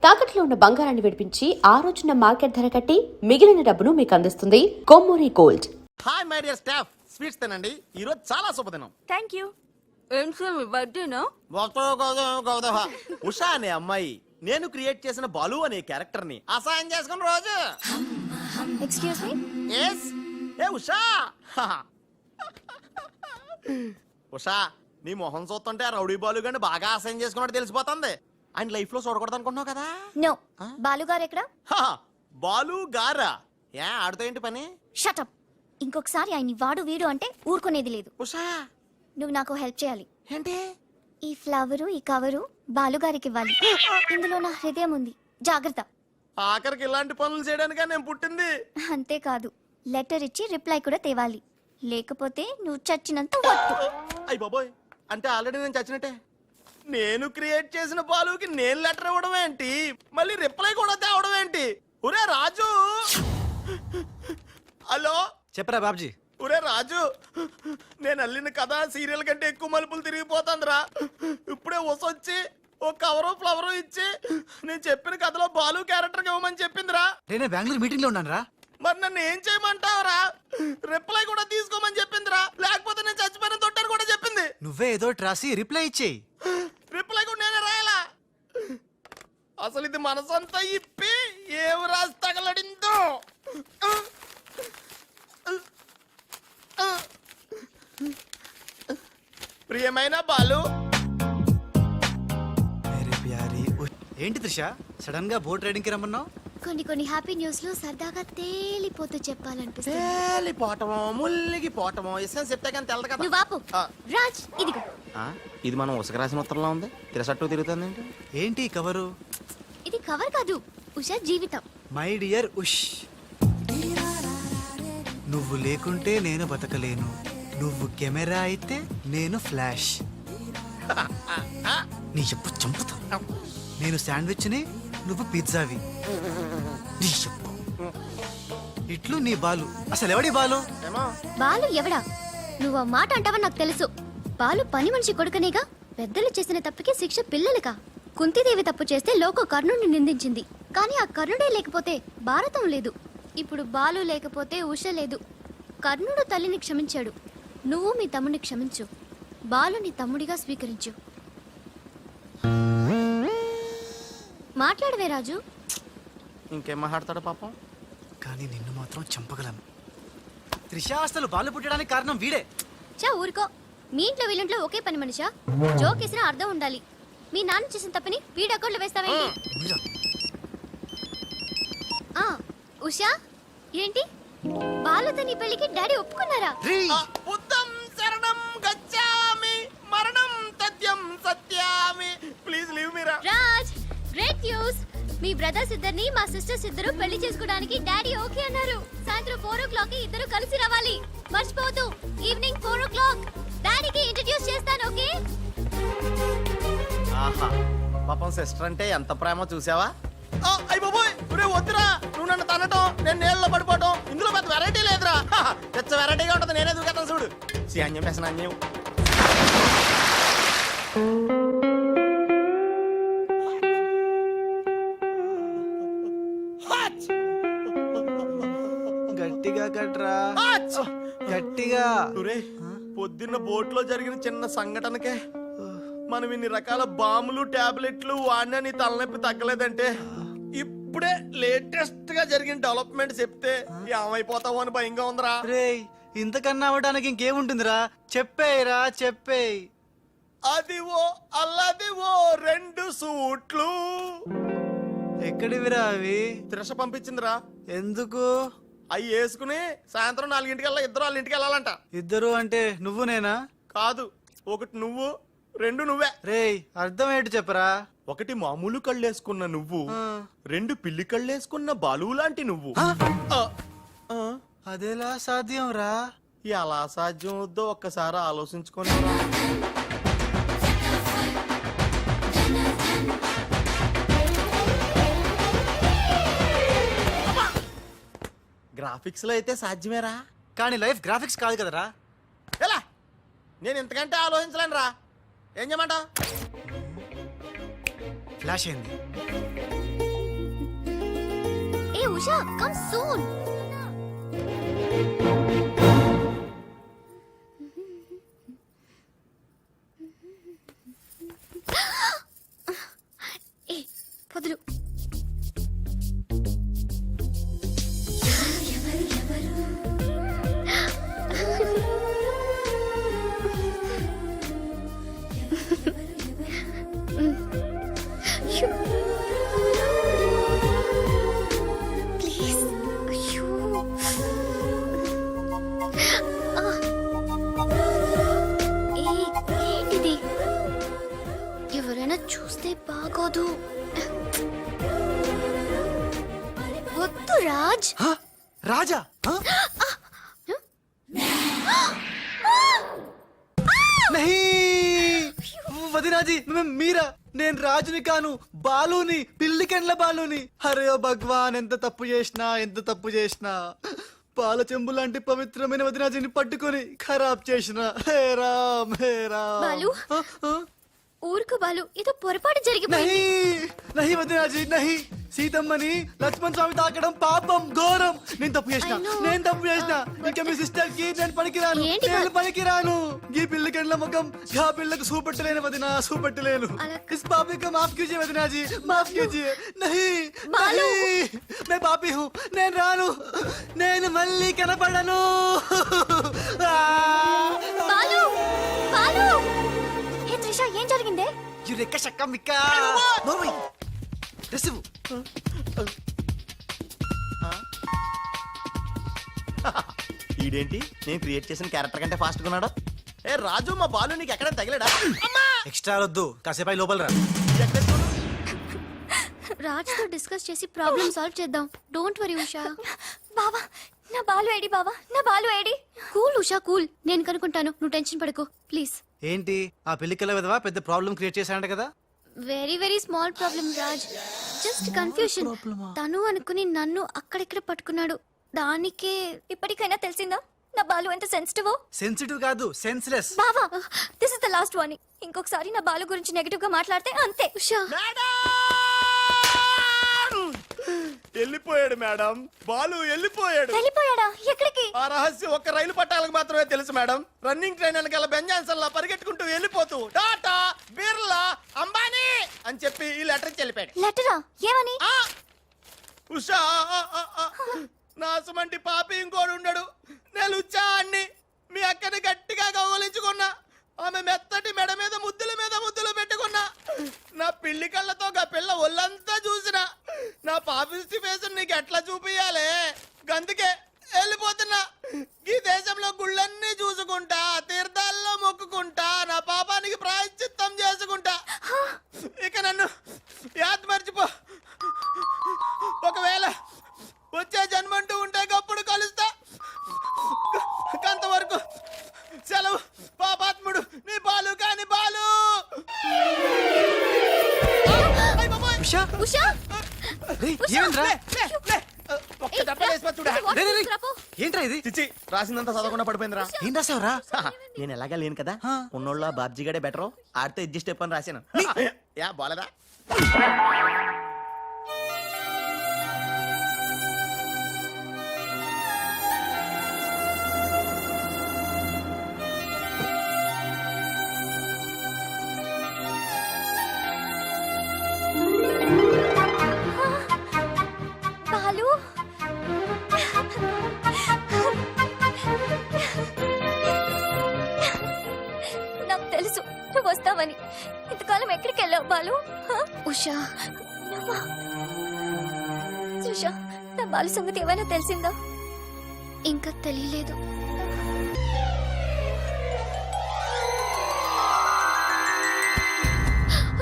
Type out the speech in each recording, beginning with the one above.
తాకట్లో ఉన్న బంగారాన్ని విడిపించి ఆ రోజున మార్కెట్ ధర కట్టి మిగిలిన డబ్బును మీకు అందిస్తుంది Kommuri gold. Hi my dear staff, sweets తినండి. ఈ రోజు చాలా శుభదినం. Thank you. ఏం సార్ బర్త్డేనా? ఉషా అనే అమ్మాయి నేను క్రియేట్ చేసిన బాలు అనే క్యారెక్టర్ ని అసహాయం చేసుకున్న రోజు. Excuse me. ఎస్ ఏ ఉషా. ఉషా, నీ మొహం చూస్తుంటే ఆ రౌడీ బాలు గాని బాగా అసహాయం చేసుకున్నట్టు తెలిసిపోతుంది. ఆయన లైఫ్ లో చూడకూడదు అనుకుంటున్నావు కదా. నో. బాలు గారు ఎక్కడ? బాలు గారా? ఏ ఆడుతో ఏంటి పని? Shut up. ఇంకొకసారి ఆయన వాడు వీడు అంటే ఊరుకునేది లేదు. ఉషా, నువ్వు నాకు హెల్ప్ చేయాలి. ఏంటి? ఈ ఫ్లవరు ఈ కవరు బాలు గారికి ఇవ్వాలి. ఇందులో నా హృదయం ఉంది, జాగ్రత్త. ఆఖరికి ఇలాంటి పనులు చేయడానికే నేను పుట్టింది. అంతేకాదు, లెటర్ ఇచ్చి రిప్లై కూడా తేవాలి. లేకపోతే నువ్వు చచ్చినంత ఒట్టు. అయ్య బాబోయ్, అంటే ఆల్రెడీ నేను చచ్చినట్టే. నేను క్రియేట్ చేసిన బాలుకి నేను లెటర్ ఇవ్వడం ఏంటి, మళ్ళీ రిప్లై కూడా తేవడం ఏంటి? ఒరే రాజు. హలో, చెప్పరా బాబ్జీ. ఒరే రాజు, నేను అల్లిన కథ సీరియల్ కంటే ఎక్కువ మలుపులు తిరిగిపోతుందిరా. ఇప్పుడే వసొచ్చి ఓ కవరు ఫ్లవరు ఇచ్చి నేను చెప్పిన కథలో బాలు క్యారెక్టర్ ఇవ్వమని చెప్పిందిరా. నేను బెంగళూరు మీటింగ్ లో ఉన్నాను రా. మరి నన్ను ఏం చేయమంటావురా? రిప్లై కూడా తీసుకోమని చెప్పిందిరా, లేకపోతే నేను చచ్చిపోయిన తొట్టని కూడా చెప్పింది. నువ్వే ఏదో రాసి రిప్లై ఇచ్చేయి. రిప్లై కూడా నేనే రాయాలా? అసలు ఇది మనసంతా ఇప్పి ఏం రాసి తగలడిందో. ప్రియమైన బాలు. ఏంటి త్రిష, సడన్ గా బోట్ రైడింగ్ కి రమ్మన్నావు? కొన్ని హ్యాపీ న్యూస్ లో సరదాగా తేలిపోతూ చెప్పాలనిపిస్తుంది. తేలిపోవటమో ముల్లిగిపోవటమో ఇష్టం చెప్తే కానీ తెలదు కదా. నువ్వు ఆపు. రాజ్, ఇదిగో. ఇది మనం ఉసక రాసిన ఉత్తరంలో ఉంది. తిరసట్టు తిరుగుతుంది. ఏంటి కవరు? ఇది కవర్ కాదు, ఉషా జీవితం. మై డియర్ ఉష్, నువ్వు లేకుంటే నేను బతకలేను. నువ్వు కెమెరా అయితే నేను ఫ్లాష్. నీ చెప్పు చంపుతా. నేను శాండ్విచ్ని, నువ్వు పిజ్జావి. నీ చెప్పు. ఇట్లు నీ బాలు. అసలు ఎవడి బాలు? బాలు ఎవడా? నువ్వు ఆ మాట అంటావని నాకు తెలుసు. బాలు పని మనిషి కొడుకనేగా. పెద్దలు చేసిన తప్పుకి శిక్ష పిల్లలకా? కుంతిదేవి తప్పు చేస్తే లోక కర్ణుడిని నిందించింది. కానీ ఆ కర్ణుడే లేకపోతే భారతం లేదు. ఇప్పుడు బాలు లేకపోతే ఉష లేదు. కర్ణుడు తల్లిని క్షమించాడు, నువ్వు మీ తమ్ముడిని క్షమించు. బాలు నీ తమ్ముడిగా స్వీకరించు. మాట్లాడవే రాజు. ఇంకేం మాట్లాడతాడు పాపం. కానీ నిన్ను మాత్రం చంపగలను. త్రిష, అసలు బాలు పుట్టడానికి కారణం వీడే. చా ఊరుకో. మీ ఇంట్లో వీళ్ళింట్లో ఒకే పని మనిషా? జోక్ వేసినా అర్థం ఉండాలి. మీ నాన్న చేసిన తప్పని వీడి అకౌంట్లో వేస్తావేంటి? ఉషా, ఏంటి బాలుతో నీ పెళ్లికి డాడీ ఒప్పుకున్నారా? బుద్ధం శరణం గచ్ఛామి, మరణం తథ్యం సత్యామి. ప్లీజ్ లీవ్ మీ రా. Raj, great news. మీ బ్రదర్స్ ఇద్దరిని మా సిస్టర్స్ ఇద్దరు పెళ్లి చేసుకోవడానికి డాడీ ఓకే అన్నారు. సాయంత్రం 4 o'clock కి ఇద్దరు కలిసి రావాలి. మర్చిపోవద్దు. ఈవినింగ్ 4 o'clock డాడీకి ఇంట్రడ్యూస్ చేస్తాను, ఓకే? ఆహా, పాపం సిస్టర్ అంటే ఎంత ప్రేమో చూసావా? అయ్య బాబోయ్, వద్దురా. నువ్వు నన్ను తనటం, నేను నీళ్ళలో పడిపోవటం, ఇందులో పెద్ద వెరైటీ లేదురా. పెద్ద వెరైటీగా ఉంటుంది. నేనే దూకేస్తాను చూడు. అన్యం వేసిన అన్యం. గట్టిగా కట్రా, గట్టిగా. పొద్దున్న బోట్ లో జరిగిన చిన్న సంఘటనకే మనం ఇన్ని రకాల బాంబులు టాబ్లెట్లు వాడినా నీ తలనొప్పి తగ్గలేదంటే, ఇప్పుడే లేటెస్ట్ గా జరిగిన డెవలప్మెంట్ చెప్తే ఏమైపోతావు అని భయంగా ఉందిరా. రేయ్, ఇంతకన్నా అవ్వడానికి ఇంకేముంటుందిరా? చెప్పేయరా, చెప్పేయ్. అదివో అల్లదివో 2 సూట్లు. ఎక్కడివిరా అవి? త్రిష పంపించిందిరా. ఎందుకు? అవి వేసుకుని సాయంత్రం 4 ఇద్దరు వాళ్ళ ఇంటికి వెళ్ళాలంట. ఇద్దరు అంటే నువ్వు నేనా? కాదు, 1 నువ్వు, 2 నువ్వే. రేయ్, అర్థం ఏంటి చెప్పరా? 1 మామూలు కళ్ళేసుకున్న నువ్వు, 2 పిల్లి కళ్ళేసుకున్న బాలు లాంటి నువ్వు. అదేలా సాధ్యం రా? ఎలా సాధ్యం వద్దో ఒక్కసారి ఆలోచించుకొని. గ్రాఫిక్స్ లో అయితే సాధ్యమేరా, కానీ లైఫ్ గ్రాఫిక్స్ కాదు కదరా. ఎలా? నేను ఇంతకంటే ఆలోచించలేను రా. ఏం చేయమంటావు? ఫ్లాష్ అయింది. Usha come soon. ఏ వదులు. ప్లీజ్. అయ్యో. ఏంటిది? ఎవరైనా చూస్తే బాగోదు. వద్దు రాజ్. హ? రాజా హ? నహీ వదినాజీ మీరా? నేను రాజుని కాను, బాలుని, పిల్లికెండ్ల బాలుని. అరే ఓ భగవాన్, ఎంత తప్పు చేసినా పాల చెంబు లాంటి పవిత్రమైన వదినాజీని పట్టుకొని ఖరాబ్ చేసిన. హే రామ్, హే రామ్. బాలు. హ? హ? ఊరుకు బాలు, ఏదో పొరపాటు జరిగిపోయింది. నహి వదినాజీ నహి. సీతమ్మని లక్ష్మణ్ స్వామి తాకడం పాపం, ఘోరం. నేను తప్పు చేసిన. ఇంకా మీ సిస్టర్ కి నేను పనికిరాను. ఏంటి నేను పనికిరాను. ఈ పిల్లకెండ్ల ముఖం ఆ పిల్లకు చూపెట్టలేను వదినా, చూపెట్టలేను. इस पापी को माफ कीजिए वदना जी, माफ कीजिए. नहीं बालू. नहीं, मैं पापी हूँ. నేను రాను, నేను మళ్ళీ కనపడను. బాలు బాలు. హే త్రిష, ఏం జరిగిందే? యురెక్క షక్క మిక్క. నోర్మై రిసివ్. ఈడేంటి నేను క్రియేట్ చేసిన క్యారెక్టర్ కంటే ఫాస్ట్ గా ఉన్నాడు. ఏ రాజు, మా బాలు నీకు ఎక్కడ తగిలాడా? ఎక్స్ట్రా వద్దు, కాసేపు అయి లోపల రా. రాజ్ తో డిస్కస్ చేసి ప్రాబ్లం సాల్వ్ చేద్దాం. Don't worry Usha. బావా, నా బాలు ఏడి? బావా, నా Balu AD? Cool Usha, cool. నేను కనుక్కుంటాను, నువ్వు టెన్షన్ పడకు ప్లీజ్. ఏంటి ఆ పెళ్లికల విధవా పెద్ద ప్రాబ్లం క్రియేట్ చేశాడంట కదా? Very very small problem Raj, just confusion. తను అనుకుని నన్ను అక్కడిక్కడ పట్టుకున్నాడు. దానికే ఇప్పటికైనా తెలిసిందా నా బాలు ఎంత సెన్సిటివ్? సెన్సిటివ్ కాదు, సెన్స్లెస్. బావా, this is the last warning. ఇంకొకసారి నా బాలు గురించి నెగటివ్ గా మాట్లాడితే అంతే. ఉషా. వెళ్ళిపోయాడు మేడం, బాలు వెళ్ళిపోయాడు. వెళ్ళిపోయాడా? ఎక్కడికి? ఆ రహస్యం ఒక్క రైలు పట్టాలకు మాత్రమే తెలుసు మేడం. రన్నింగ్ ట్రైన్ వెనకాల బెంజాన్సన్ లా పరిగెట్టుకుంటూ వెళ్ళిపోతూ టాటా, బిర్లా, అంబానీ అని చెప్పి ఈ లెటర్ ఇచ్చి వెళ్ళిపోయాడు. లెటరా? ఏమని? ఉషా, నా సుమంటి పాపి ఇంకోడు ఉండడు. నేను ఉచ్చా అన్ని మీ అక్కని గట్టిగా కౌగలించుకున్నా. ఆమె మెత్తటి మెడ మీద ముద్దులు పెట్టుకున్నా. నా పిల్లి కళ్ళతో గా పిల్ల ఒళ్ళంతా చూసిన. నా పాపిస్టి ఫేస్ నీకు ఎట్లా చూపియాలే? గందుకే వెళ్ళిపోతున్నా. ఈ దేశంలో గుళ్ళన్నీ చూసుకుంటా, తీర్థాల్లో మొక్కుకుంటా, నా పాపానికి ప్రాయశ్చిత్తం చేసుకుంటా. ఇక నన్ను యాద్ మర్చిపో. ఒకవేళ వచ్చే జన్మంటూ ఉంటే గప్పుడు కలుస్తా. అంతవరకు సెలవు. పాపాత్ముడు నీ బాలు కాని బాలు. ఉషా, ఉషా. ఏమైందిరా? ఒక్క దెబ్బ వేసి చూడా. ఏంట్రా ఇది? చిచ్చి, రాసిందంతా చదవకుండా పడిపోయిందిరా. ఏం రాసావురా? నేను ఎలాగా లేను కదా, ఉన్నోళ్ళ బాబ్జీ గడే బెటర్, ఆడితే అడ్జస్ట్ అయిపోయి రాశాను. యా బాలేదా? బాలు, నాకు తెలుసు నువ్వు వస్తావని. ఇంతకాలం ఎక్కడికి వెళ్ళావు బాలు? ఉషా, ఉషా, నా బాలు సంగతి ఏమైనా తెలిసిందా? ఇంకా తెలియలేదు.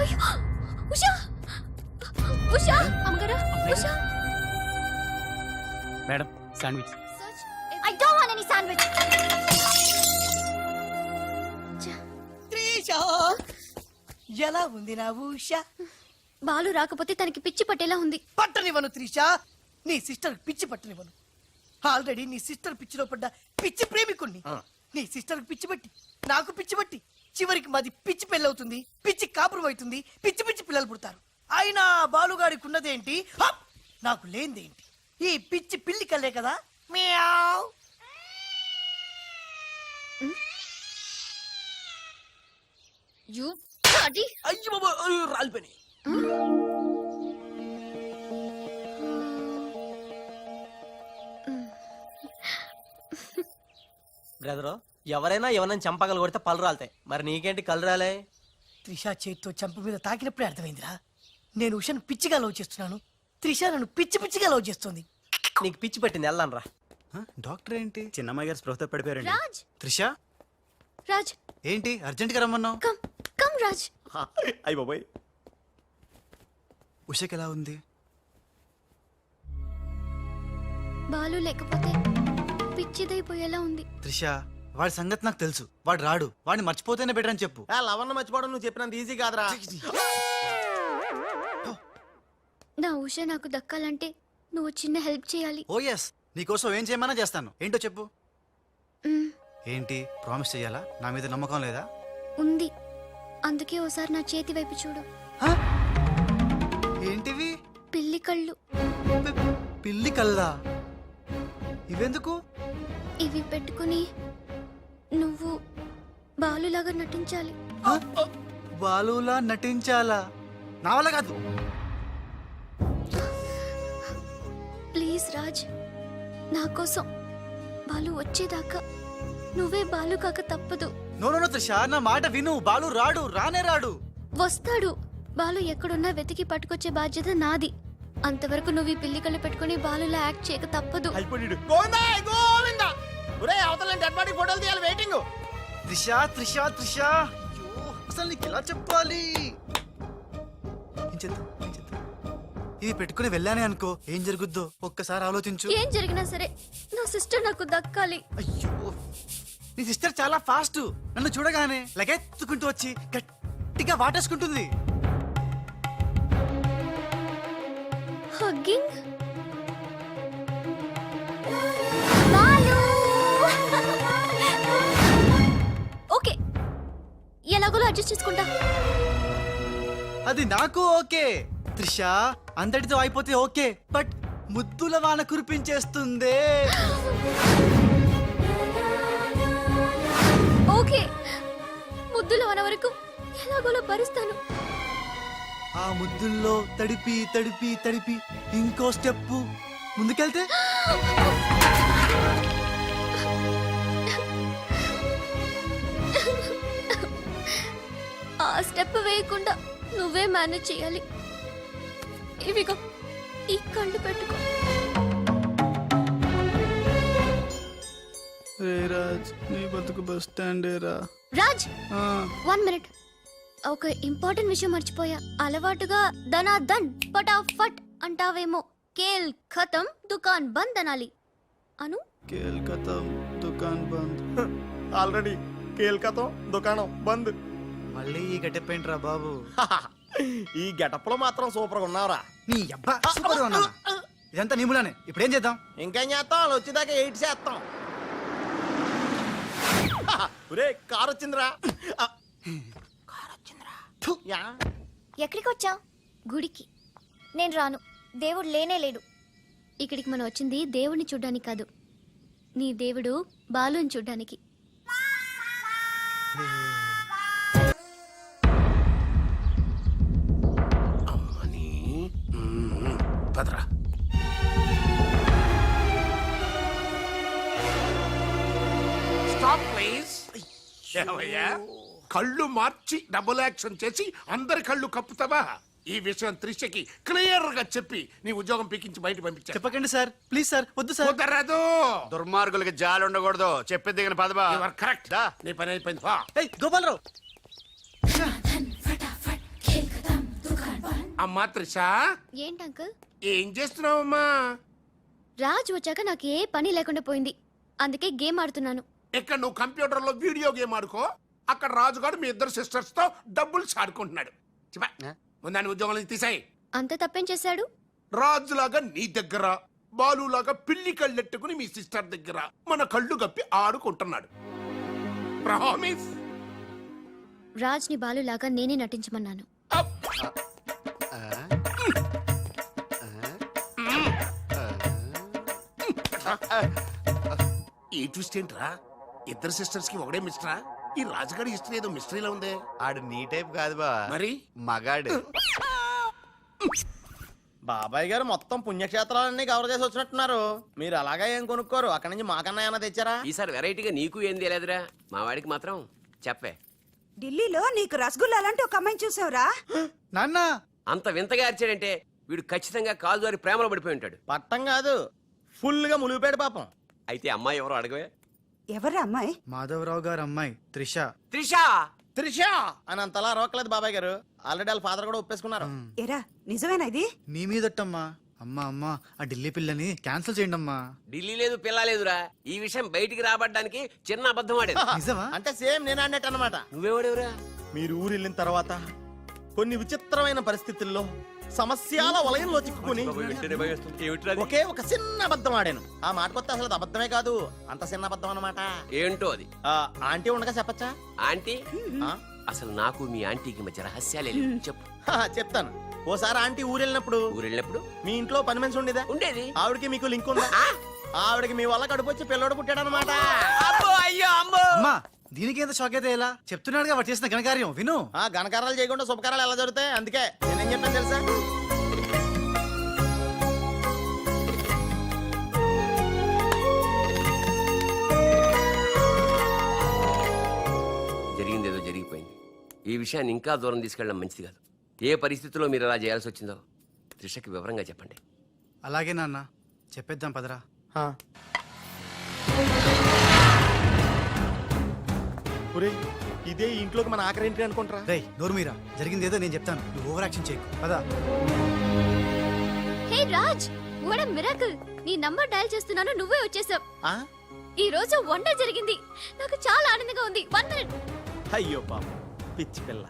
అయ్యో, ఉషా, ఉషా, అమ్మగారా, Usha. Madam, sandwich. I don't want any sandwich. Trisha, ఎలా ఉంది నా ఉషా? బాలు రాకపోతే తనకి పిచ్చి పట్టేలా ఉంది. పట్టనివ్వను త్రిషా, నీ సిస్టర్ పిచ్చి పట్టనివ్వను. ఆల్రెడీ నీ సిస్టర్ పిచ్చిలో పడ్డ పిచ్చి ప్రేమికుణ్ణి. నీ సిస్టర్ పిచ్చి పట్టి, నాకు పిచ్చి పట్టి, చివరికి మాది పిచ్చి పెళ్ళవుతుంది, పిచ్చి కాపురం అవుతుంది, పిచ్చి పిచ్చి పిల్లలు పుడతారు. అయినా బాలుగాడికి ఉన్నదేంటి, హప్! నాకు లేనిదేంటి? ఈ పిచ్చి పిల్లి కళ్ళే కదా మియావ్. యు అది అయ్యో బాబా రాలిపోయి. బ్రదరు ఎవరైనా ఎవరైనా చంపగలు కొడితే పళ్ళు రాలుతాయి, మరి నీకేంటి కళ్ళు రాలే? త్రిష చేతితో చంప మీద తాకినప్పుడే అర్థమైందిరా. నేను ఉషను పిచ్చిగా లవ్ చేస్తున్నాను, త్రిష నన్ను పిచ్చి పిచ్చిగా లవ్ చేస్తుంది. నీకు పిచ్చి పట్టింది వెళ్ళను రా. డాక్టర్ ఏంటి చిన్నమ్మాయి గారు స్పృహతో పడిపోయారండి. రాజ్ త్రిష రాజ్ ఏంటి అర్జెంట్ గా రమ్మన్నావు? Come come Raj. అయ్య బాబాయ్ ఉషకి ఎలా ఉంది? బాలు లేకపోతే పిచ్చిదైపోయేలా ఉంది. త్రిష వాడి సంగతి నాకు తెలుసు, వాడు రాడు, వాడిని మర్చిపోతేనే బెటర్ అని చెప్పు. లవన్న మర్చిపోవడం నువ్వు చెప్పినంత ఈజీ కాదురా. నా ఉష నాకు దక్కాలంటే నువ్వు చిన్న హెల్ప్ చేయాలి. ఓ ఎస్, నీకోసం ఏం చేయమన్నా చేస్తాను. ఏంటో చెప్పు. మ్, ఏంటి ప్రామిస్ చెయ్యాలా? నా మీద నమ్మకం లేదా? ఉంది. అందుకే ఓసారి నా చేతి వైపు చూడు. హ? ఏంటివి? పిల్లి కళ్ళు. పిల్లి కల్లా? ఇవెందుకు? ఇవి పెట్టుకుని నువ్వు బాలులాగా నటించాలి. హ? బాలులా నటించాలా? నా వల్ల కాదు. ప్లీజ్ రాజ్, నా కోసం బాలు వచ్చేదాకా నువ్వే బాలు కాక తప్పదు. నో నో నో త్రిష, నా మాట విను. బాలు రాడు, రానే రాడు. వస్తాడు. బాలు ఎక్కడున్నా వెతికి పట్టుకొచ్చే బాధ్యత నాది. అంతవరకు నువ్వు ఈ పిల్లి కళ్ళు పెట్టుకుని బాలులా యాక్ట్ చేయక తప్పదు. అయిపోయాడు. గోవిందా గోవిందా. ఒరేయ్ అవతల డెడ్ బాడీ ఫోటోలు తీయాలి, వెయిటింగ్. త్రిష త్రిష త్రిష, అయ్యో అసలు నీకు ఎలా చెప్పాలి? ఏం చేద్దాం, ఏం చేద్దాం? ఇది పెట్టుకుని వెళ్ళానే అనుకో, ఏం జరుగుద్దో ఒక్కసారి ఆలోచించు. ఏం జరిగినా సరే నా సిస్టర్ నాకు దక్కాలి. అయ్యో నీ సిస్టర్ చాలా ఫాస్ట్. నన్ను చూడగానే లగెత్తుకుంటూ వచ్చి గట్టిగా వాటేసుకుంటుంది. హగ్గింగ్. బాలు. ఓకే, ఎలాగోలా అడ్జస్ట్ చేసుకుంటా. అది నాకు ఓకే. త్రిష అంతటితో అయిపోతే ఓకే, బట్ ముద్దుల వాన కురిపించేస్తుందే. ఓకే, ముద్దుల వన వరకు ఎలాగోలా భరిస్తాను. ఆ ముద్దుల్లో తడిపి తడిపి తడిపి ఇంకో స్టెప్ ముందుకెళ్తే ఆ స్టెప్ వేయకుండా నువ్వే మేనేజ్ చేయాలి. ఇవిగో ఈ కళ్ళు పెట్టుకో. రాజ్, నీ బతుకు బస్ స్టాండ్ రా. రాజ్, 1 మినిట్. ఒక ఇంపార్టెంట్ విషయం మర్చిపోయా. అలవాటుగా ధనాధన్ ఫటాఫట్ అంటావేమో. కేల్ ఖతం దుకాన్ బంద్ అనాలి. అను. కేల్కతా దుకాన్ బంద్. ఆల్రెడీ కేల్కతం దుకాణం బంద్. మళ్ళీ ఈ గట్టెప్పేంట్రా బాబు? ఈ గెటప్ లో మాత్రం సూపర్ గా ఉన్నావురా. నీ అబ్బా సూపర్ గా ఉన్నానా? ఇదంతా నీ మూలానే. ఇప్పుడు ఏం చేద్దాం? ఇంకేం చేస్తాం, వాళ్ళు వచ్చేదాకా 8 చేస్తాం. ఒరే కార్ వచ్చిందిరా. ఫు. యా. ఎక్కడికి వచ్చావు? గుడికి. నేను రాను, దేవుడు లేనే లేడు. ఇక్కడికి మనం వచ్చింది దేవుడిని చూడ్డానికి కాదు, నీ దేవుడు బాలుని చూడ్డానికి. అమ్మని పదరా. Stop please. ఏమయ్యా, కళ్ళు మార్చి డబుల్ యాక్షన్ చేసి అందరి కళ్ళు కప్పుతావా? ఈ విషయం త్రిషకి క్లియర్ గా చెప్పి నీ ఉద్యోగం పీకించి బయట పంపించా. చెప్పకండి సార్, ప్లీజ్ సార్, వద్దు సార్. కుదరదు. దుర్మార్గులకి జాలి ఉండకూడదు. చెప్పేది దిగిన పదబా. You are correct. నీ పని అయిపోయింది. పో. ఏయ్ గోపాలరావు, అమ్మా త్రిష, ఏంటి అంకుల్? ఏం చేస్తున్నావమ్మా? రాజు వచ్చాక నాకు ఏ పని లేకుండా పోయింది, అందుకే గేమ్ ఆడుతున్నాను. ఇక్కడ నువ్వు కంప్యూటర్ లో వీడియో గేమ్ ఆడుకో, అక్కడ రాజుగాడు మీ ఇద్దరు సిస్టర్స్ తో డబ్బులు ఆడుకుంటున్నాడు. ముందాన్ని ఉద్యోగం నుంచి తీసాయి. అంత తప్పేం చేశాడు? రాజులాగా నీ దగ్గర, బాలులాగా పిల్లి కళ్ళెట్టుకుని మీ సిస్టర్ దగ్గర మన కళ్ళు గప్పి ఆడుకుంటున్నాడు. ప్రామిస్. రాజ్ని బాలులాగా నేనే నటించమన్నాను. ఈ ట్విస్ట్ ఏంట్రా ఇద్దరు సిస్టర్స్ కి ఒకడే మిస్టరా ఈ రాజుగారి హిస్టరీ ఏదో మిస్టరీలో ఉంది ఆడు నీ టైప్ కాదు బా మరి మగాడు బాబాయ్ గారు మొత్తం పుణ్యక్షేత్రాలన్నీ కవర్ చేసి వచ్చినట్టున్నారు. మీరు అలాగా ఏం కొనుక్కోరు, అక్కడి నుంచి మాకన్నా ఏమైనా తెచ్చారా? ఈసారి వెరైటీగా నీకు ఏం తెలియదురా మా వాడికి మాత్రం చెప్పే. ఢిల్లీలో నీకు రసగుల్లా లాంటి ఒక అమ్మాయిని చూసావురా? నాన్న అంత వింతగా అరిచాడంటే వీడు ఖచ్చితంగా కాలు జారి ప్రేమలో పడిపోయి ఉంటాడు. పట్టం కాదు, ఫుల్ గా మునిగిపోయాడు పాపం. అయితే అమ్మాయి ఎవరో అడగవే. ఎవరా అమ్మాయి? మాధవరావు గారు అమ్మాయి త్రిష. త్రిషా త్రిష అని అంతలా రోకలేదు బాబాయ్ గారు, ఆల్రెడీ వాళ్ళ ఫాదర్ కూడా ఒప్పేసుకున్నారు. ఎరా నిజమేనా ఇది? నీ మీదట్టమ్మా. అమ్మా అమ్మా ఆ ఢిల్లీ పిల్లని క్యాన్సిల్ చేయండి అమ్మా. ఢిల్లీ లేదు పిల్ల లేదురా, ఈ విషయం బయటికి రాబడ్డానికి చిన్న అబద్ధం ఆడేది. నిజమా? అంటే సేమ్ నేను అన్నట్టు అనమాట. నువ్వెవడెవరా? మీరు ఊరు వెళ్ళిన తర్వాత కొన్ని విచిత్రమైన పరిస్థితుల్లో సమస్యల వలయంలో చిక్కుకుని ఒకే ఒక చిన్న అబద్ధం ఆడాను. ఆ మాట కొత్త అసలు అది అబద్ధమే కాదు, అంత చిన్న అబద్ధం అన్నమాట. ఏంటో అది? ఆంటీ ఉండగా చెప్పచ్చా? ఆంటీ ఆ? అసలు నాకు మీ ఆంటీకి మధ్య రహస్యాలే లేవు. చెప్పు. చెప్తాను. ఓసారి ఆంటీ ఊరు వెళ్ళినప్పుడు ఊరు వెళ్ళినప్పుడు మీ ఇంట్లో పని మనిషి ఉండేదా? ఉండేది. ఆవిడకి మీకు లింక్ ఉందా? ఆవిడకి మీ వల్ల కడుపు వచ్చి పిల్లోడు పుట్టాడు అనమాట. అమ్మా దీనికి ఎంత షాక్ అయితే ఎలా? చెప్తున్నాడుగా వాడు చేసిన ఘనకార్యం విను. ఘనకారాలు చేయకుండా శుభకారాలు ఎలా జరుగుతాయి? అందుకే నేనేం చెప్పాను తెలుసా? జరిగిందేదో జరిగిపోయింది. ఈ విషయాన్ని ఇంకా దూరం తీసుకెళ్ళడం మంచిది కాదు. ఏ పరిస్థితిలో మీరు అలా చేయాల్సి వచ్చిందో త్రిషకి వివరంగా చెప్పండి. అలాగే నాన్న చెప్పేద్దాం పదరా. ఒరేయ్, ఇదే ఈ ఇంట్లోకి మన ఆఖరి ఏంటి అనుకుంటారా? రేయ్ నోరు మీరా, జరిగింది ఏదో నేను చెప్తాను, నువ్వు ఓవర్ యాక్షన్ చేయకు పదా. హే రాజ్, వాట్ ఎ మిరాకిల్! నీ నంబర్ డయల్ చేస్తున్నాను, నువ్వే వచ్చేసావు. ఆ? ఈ రోజు వండర్ జరిగింది, నాకు చాలా ఆనందంగా ఉంది. 1 minute. అయ్యో పాపం పిచ్చి పిల్ల,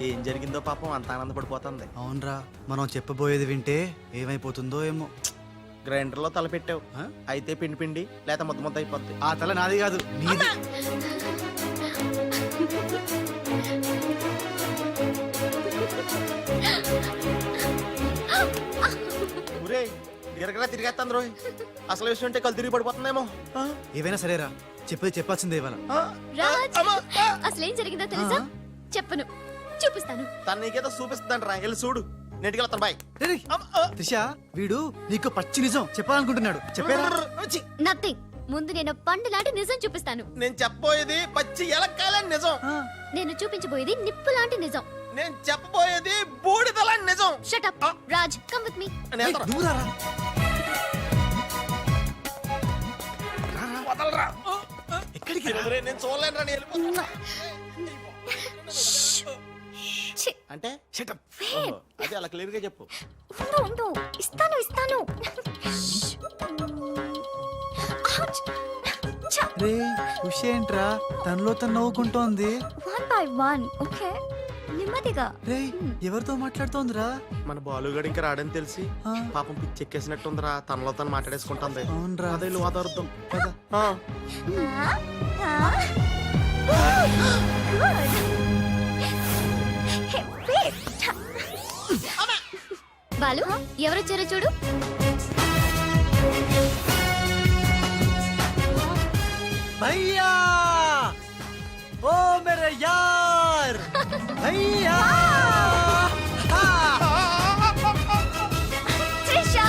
ఏం జరిగిందో పాపం అంత ఆనందపడిపోతుంది. అవునరా, మనం చెప్పబోయేది వింటే ఏమైపోతుందో ఏమో. గ్రైండర్ లో తల పెట్టావు, అయితే పిండి పిండి లేక ముద్ద ముద్ద అయిపోద్ది. ఆ తల నాది కాదు నీది. ఊరే గిరగరా తిరిగేస్తాను రోయ్, అసలు విషయం ఉంటే కళ్ళు తిరిగి పడిపోతుందేమో. ఏవైనా సరేరా, చెప్పేది చెప్పాల్సిందే ఇవాళ. రాజ్, అసలేం జరిగిందో తెలుసా? చెప్పను, చూపిస్తాను. తను నీకేదో చూపిస్తుందంట రా, వెళ్ళి చూడు. నెట్టుకెళ్తాను బాయ్. రేయ్, త్రిష వీడు నీకు పచ్చి నిజం చెప్పాలనుకుంటున్నాడు, చెప్పేరా? నథింగ్. ముందు నేను పండు లాంటి నిజం చూపిస్తాను. నేను చెప్పబోయేది పచ్చి ఎలక్కాలని నిజం. నేను చూపించబోయేది నిప్పు లాంటి నిజం. నేను చెప్పబోయేది బూడిదలని నిజం. Shut up Raj, come with me. రేయ్, నువ్వు రారా. వదలరా. ఎక్కడికి నేను చూడలేను రా, వెళ్ళిపోతున్నా. అంటే ఓహో, అదే అలా క్లియర్ గా చెప్పు. ఉండు, ఇస్తాను ఇస్తాను. రే ఏంట్రా తనలో తను నవ్వుకుంటోంది. 1 by 1, ఓకే? నెమ్మదిగా. రే ఎవరితో మాట్లాడుతోందిరా? మన బాలుగాడు ఇంకా రాడని తెలిసి పాపం పిచ్చి ఎక్కేసినట్టుందిరా, తనలో తను మాట్లాడేసుకుంటుంది. అవునరా. అదే వాదార్థం. బాలు, ఎవరొచ్చారో చూడు. భయ్యా ఓ మేరే యార్ భయ్యా. త్రిషా,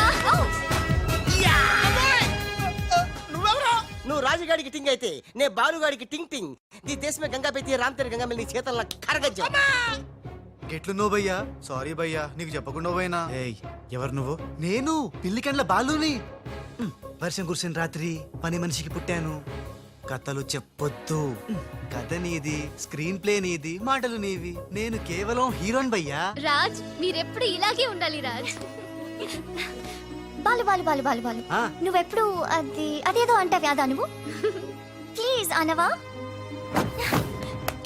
నువ్వు రాజుగాడికి టింగ్ అయితే నే బాలుగాడికి టింగ్ టింగ్. నీ దేశమే గంగా పెట్టి రామ్తేరి గంగా నీ చేతల్లో కరగజ్జా. ఎట్లున్నావు భయ్యా? సారీ భయ్యా, నీకు చెప్పకుండా పోయినా. ఏయ్ ఎవరు నువ్వు? నేను పిల్లికండ్ల బాలుని. వర్షం కురిసిన రాత్రి పని మనిషికి పుట్టాను. కథలు చెప్పొద్దు, కథ నీది, స్క్రీన్ ప్లే నీది, మాటలు నీవి, నేను కేవలం హీరోన్ భయ్యా. రాజ్, మీరెప్పుడు ఇలాగే ఉండాలి రాజ్. బాలు బాలు బాలు బాలు బాలు, నువ్వెప్పుడు అదేదో అంటావి, అదా నువ్వు? ప్లీజ్ అనవా?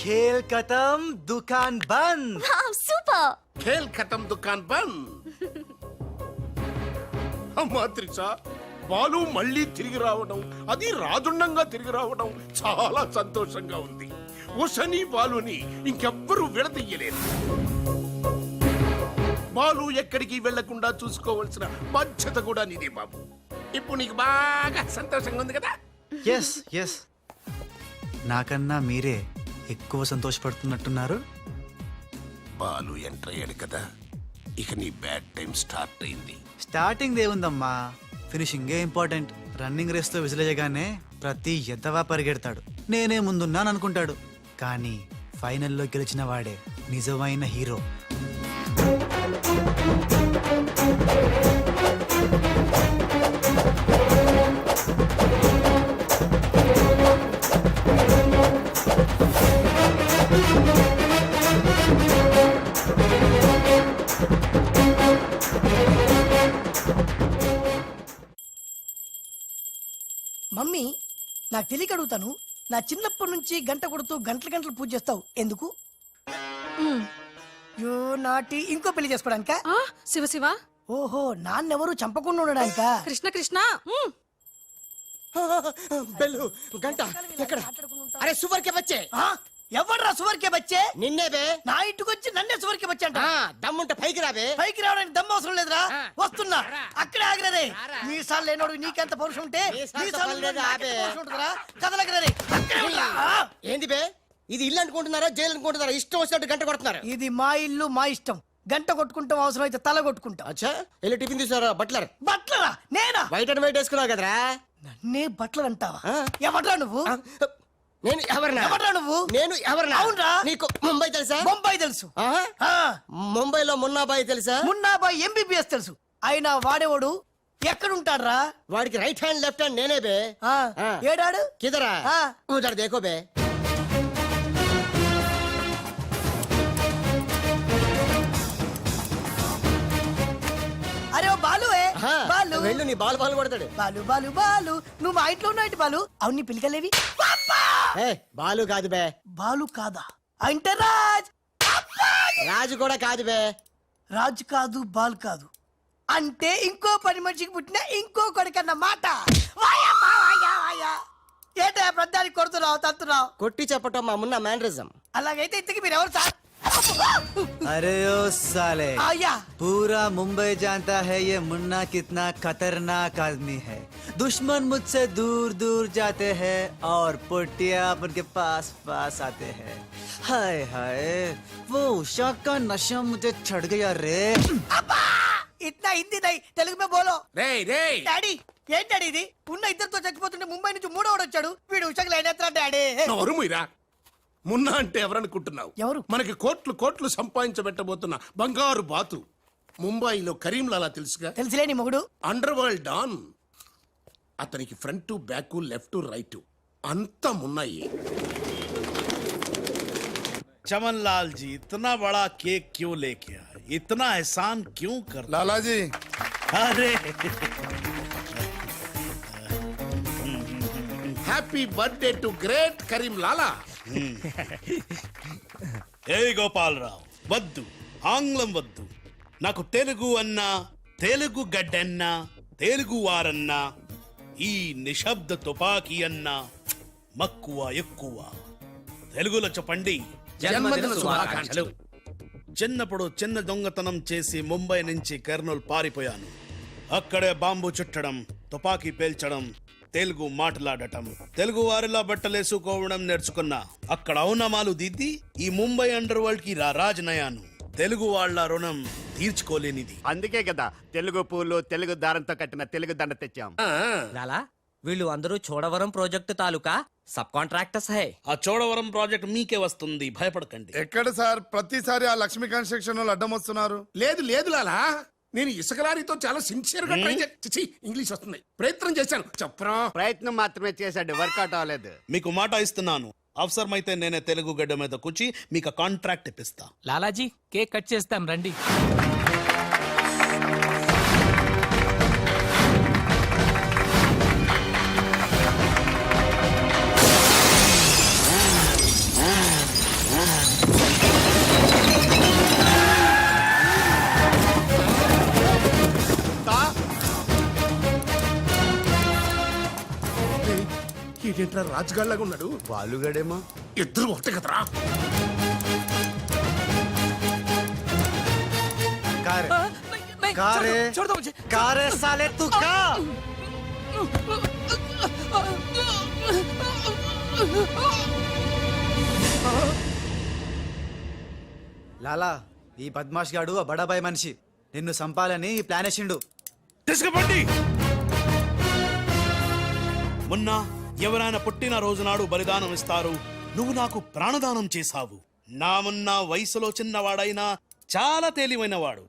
ఖేల్ ఖతం దుకాన్ బంద్. సూపర్. ఖేల్ ఖతం దుకాన్ బంద్. అమ్మా త్రిష, బాలు మళ్ళీ తిరిగి రావడం, అది రాజుండంగా తిరిగి రావడం చాలా సంతోషంగా ఉంది. ఉషని బాలుని ఇంకెవ్వరూ విడదీయలేరు. బాలు ఎక్కడికి వెళ్లకుండా చూసుకోవాల్సిన బాధ్యత కూడా నీదే బాబు. ఇప్పుడు నీకు బాగా సంతోషంగా ఉంది కదా ఎస్ ఎస్ నాకన్నా మీరే ఎక్కువ సంతోషపడుతున్నట్టున్నారు. బాలు ఎంటర్ అయ్యాడు కదా, ఇక నీ బ్యాడ్ టైం స్టార్ట్ అయింది. స్టార్టింగ్ ఏముందమ్మా, ఫినిషింగే ఇంపార్టెంట్. రన్నింగ్ రేస్ తో విసిలేయగానే ప్రతి ఎద్దవా పరిగెడతాడు, నేనే ముందున్నాను అనుకుంటాడు. కానీ ఫైనల్లో గెలిచిన వాడే నిజమైన హీరో. మమ్మీ నాకు తెలియక అడుగుతాను, నా చిన్నప్పటి నుంచి గంట కొడుతూ గంటలు గంటలు పూజ చేస్తావు ఎందుకు? యో నాటి ఇంకో పెళ్లి చేసుకోవడానికా? శివ శివ ఓహో, నాన్నెవరు చంపకుండా ఉండడానికా? కృష్ణ కృష్ణ బెల్లు గంట ఎక్కడ? అరే సువర్కే బచ్చే, ఎవడ్రా సువర్కే బచ్చే? నిన్నే బే. నా ఇంటికి వచ్చి నన్నే సువర్కే బచ్చే అంట. దమ్ముంటే పైకి రాబే. పైకి రావడానికి దమ్ము అవసరం లేదురా, వస్తున్నా. అక్కడే ఆగిరే. మీసాలు లేనోడు నీకెంత పౌరుషం ఉంటే మీసాలు లేనోడు నాకెంత పౌరుషం ఉంటుందిరా? కదలగిరే. అక్కడే ఉండరా? ఏంది బే, ఇది ఇల్లు అనుకుంటున్నారా జైలు అనుకుంటున్నారా? ఇష్టం వచ్చినట్టు గంట కొడుతున్నారు. ఇది మా ఇల్లు మా ఇష్టం. గంట కొట్టుకుంటాం, అవసరం అయితే తల కొట్టుకుంటాం. అచ్చా వెళ్ళి టిఫిన్ తీసారా బట్లర్? బట్లరా? నేనా? వైట్ అండ్ వైట్ వేసుకున్నావు కదరా. నన్నే బట్లర్ అంటావా? ఎవడ్రా నువ్వు? నేను ఎవరినా? ఎవడ్రా నువ్వు? నేను ఎవరినా? అవునరా? నీకు ముంబై తెలుసా? ముంబై తెలుసు. ముంబైలో మున్నాబాయి తెలుసా? మున్నాబాయ్ ఎంబీబీఎస్ తెలుసు. అయినా వాడేవాడు ఎక్కడుంటాడ్రా? వాడికి రైట్ హ్యాండ్ లెఫ్ట్ హ్యాండ్ నేనే బే. ఏడాడు కిదరా ఉదర్ దేఖో బే. అరే ఓ బాలు బాలు వెళ్ళు, నీ బాలు బాలు కొడతాడు. బాలు బాలు బాలు నువ్వు మా ఇంట్లో ఉన్నావు బాలు. అవును నీ పిలికలేవి? బాలు కాదు బే. బాలు కాదా? అంటే రాజ్. రాజు కూడా కాదు బే. రాజు కాదు, బాల్ కాదు అంటే ఇంకో పని మనిషికి పుట్టిన ఇంకో కొడుకన్న మాట. ఏంటో ప్రధానికి కొడుతున్నావు, తత్తున్నావు? కొట్టి చెప్పటం మా మున్న మేనరిజం. అలాగైతే ఇంతకి మీరు ఎవరు సార్? अरे ओ साले, आया पूरा मुंबई जानता है ये मुन्ना कितना खतरनाक आदमी है. दुश्मन मुझसे दूर दूर जाते हैं और पोटिया उनके पास पास आते हैं. हाय हाय, वो उषा का नशा मुझे चढ़ गया रे. ఇట్లా హిందీ నై, తెలుగు మే బోలో. రేయ్ రేయ్ డాడీ ఏంటాడు ఇది? ఉన్న ఇద్దరితో చచ్చిపోతుంటే ముంబై నుంచి మూడోడు వచ్చాడు, వీడు ఉషకు లైనేత్రా డాడీ. నోరు మూయరా. మున్నా అంటే ఎవరనుకుంటున్నావు? ఎవరు? మనకి కోట్లు కోట్లు సంపాదించబెట్టబోతున్న బంగారు బాతు. ముంబైలో కరీంలాలా తెలుసుగా? తెలుసులే నీ మొగుడు. Underworld don. అతనికి ఫ్రంట్ బ్యాక్ లెఫ్ట్ రైట్ అంతా మున్నాయి. चमन लाल जी, इतना बड़ा केक क्यों लेके आए? इतना एहसान क्यों कर? लाला जी, अरे happy birthday to great Karim Lala. ఏ గోపాలరావు వద్దు, ఆంగ్లం వద్దు. నాకు తెలుగు అన్నా, తెలుగు గడ్డన్నా, తెలుగు వారన్నా, ఈ నిశ్శబ్ద తుపాకీ అన్నా మక్కువ ఎక్కువ. తెలుగులో చెప్పండి. జన్మదిన శుభాకాంక్షలు. చిన్నప్పుడు చిన్న దొంగతనం చేసి ముంబై నుంచి కర్నూలు పారిపోయాను. అక్కడే బాంబు చుట్టడం, తుపాకీ పేల్చడం, తెలుగు మాట్లాడటం, తెలుగు వారిలా బట్టలేసుకోవడం నేర్చుకున్నా. అక్కడ ఔనమాలు దిద్ది ఈ ముంబై అండర్ వరల్డ్ కి రాజనయాను. తెలుగు వాళ్ళ రుణం తీర్చుకోలేనిది. అందుకే కదా తెలుగు పూలు తెలుగు దారంతో కట్టిన తెలుగు దండ తెచ్చాం. లాలా, వీళ్ళు అందరూ చోడవరం ప్రాజెక్టు తాలూకా సబ్ కాంట్రాక్టర్స్ హై. ఆ చోడవరం ప్రాజెక్ట్ మీకే వస్తుంది, భయపడకండి. ఎక్కడ సార్ ప్రతిసారి ఆ లక్ష్మీ కన్స్ట్రక్షన్ వాళ్ళు అడ్డం వస్తున్నారు? లేదు లేదు లాలా, నేను ఇసుక లారీతో చాలా సిన్సియర్ గా ట్రై చేసి ఇంగ్లీష్ వస్తుంది ప్రయత్నం చేశాను. చెప్పరా? ప్రయత్నం మాత్రమే చేశాడు, వర్కౌట్ అవ్వలేదు. మీకు మాట ఇస్తున్నాను, అవసరమైతే నేనే తెలుగు గడ్డ మీద కూర్చి మీకు కాంట్రాక్ట్ ఇప్పిస్తా. లాలాజీ, కేక్ కట్ చేస్తాం రండి. ఏంట్రా రాజుగాళ్ళగా ఉన్నాడు? బాలుగడేమో. ఇద్దరు ఒకటే కదరా. कारे कारे साले तू का లాలా ఈ బద్మాష్ గాడు ఆ బడాబాయ్ మనిషి నిన్ను సంపాలని ఈ ప్లాన్ వేసిండు. తీసుకుపండి. మొన్న ఎవరైనా పుట్టిన రోజు నాడు బలిదానం ఇస్తారు, నువ్వు నాకు ప్రాణదానం చేశావు. నా మొన్న వయసులో చిన్నవాడైనా చాలా తేలివైనవాడు,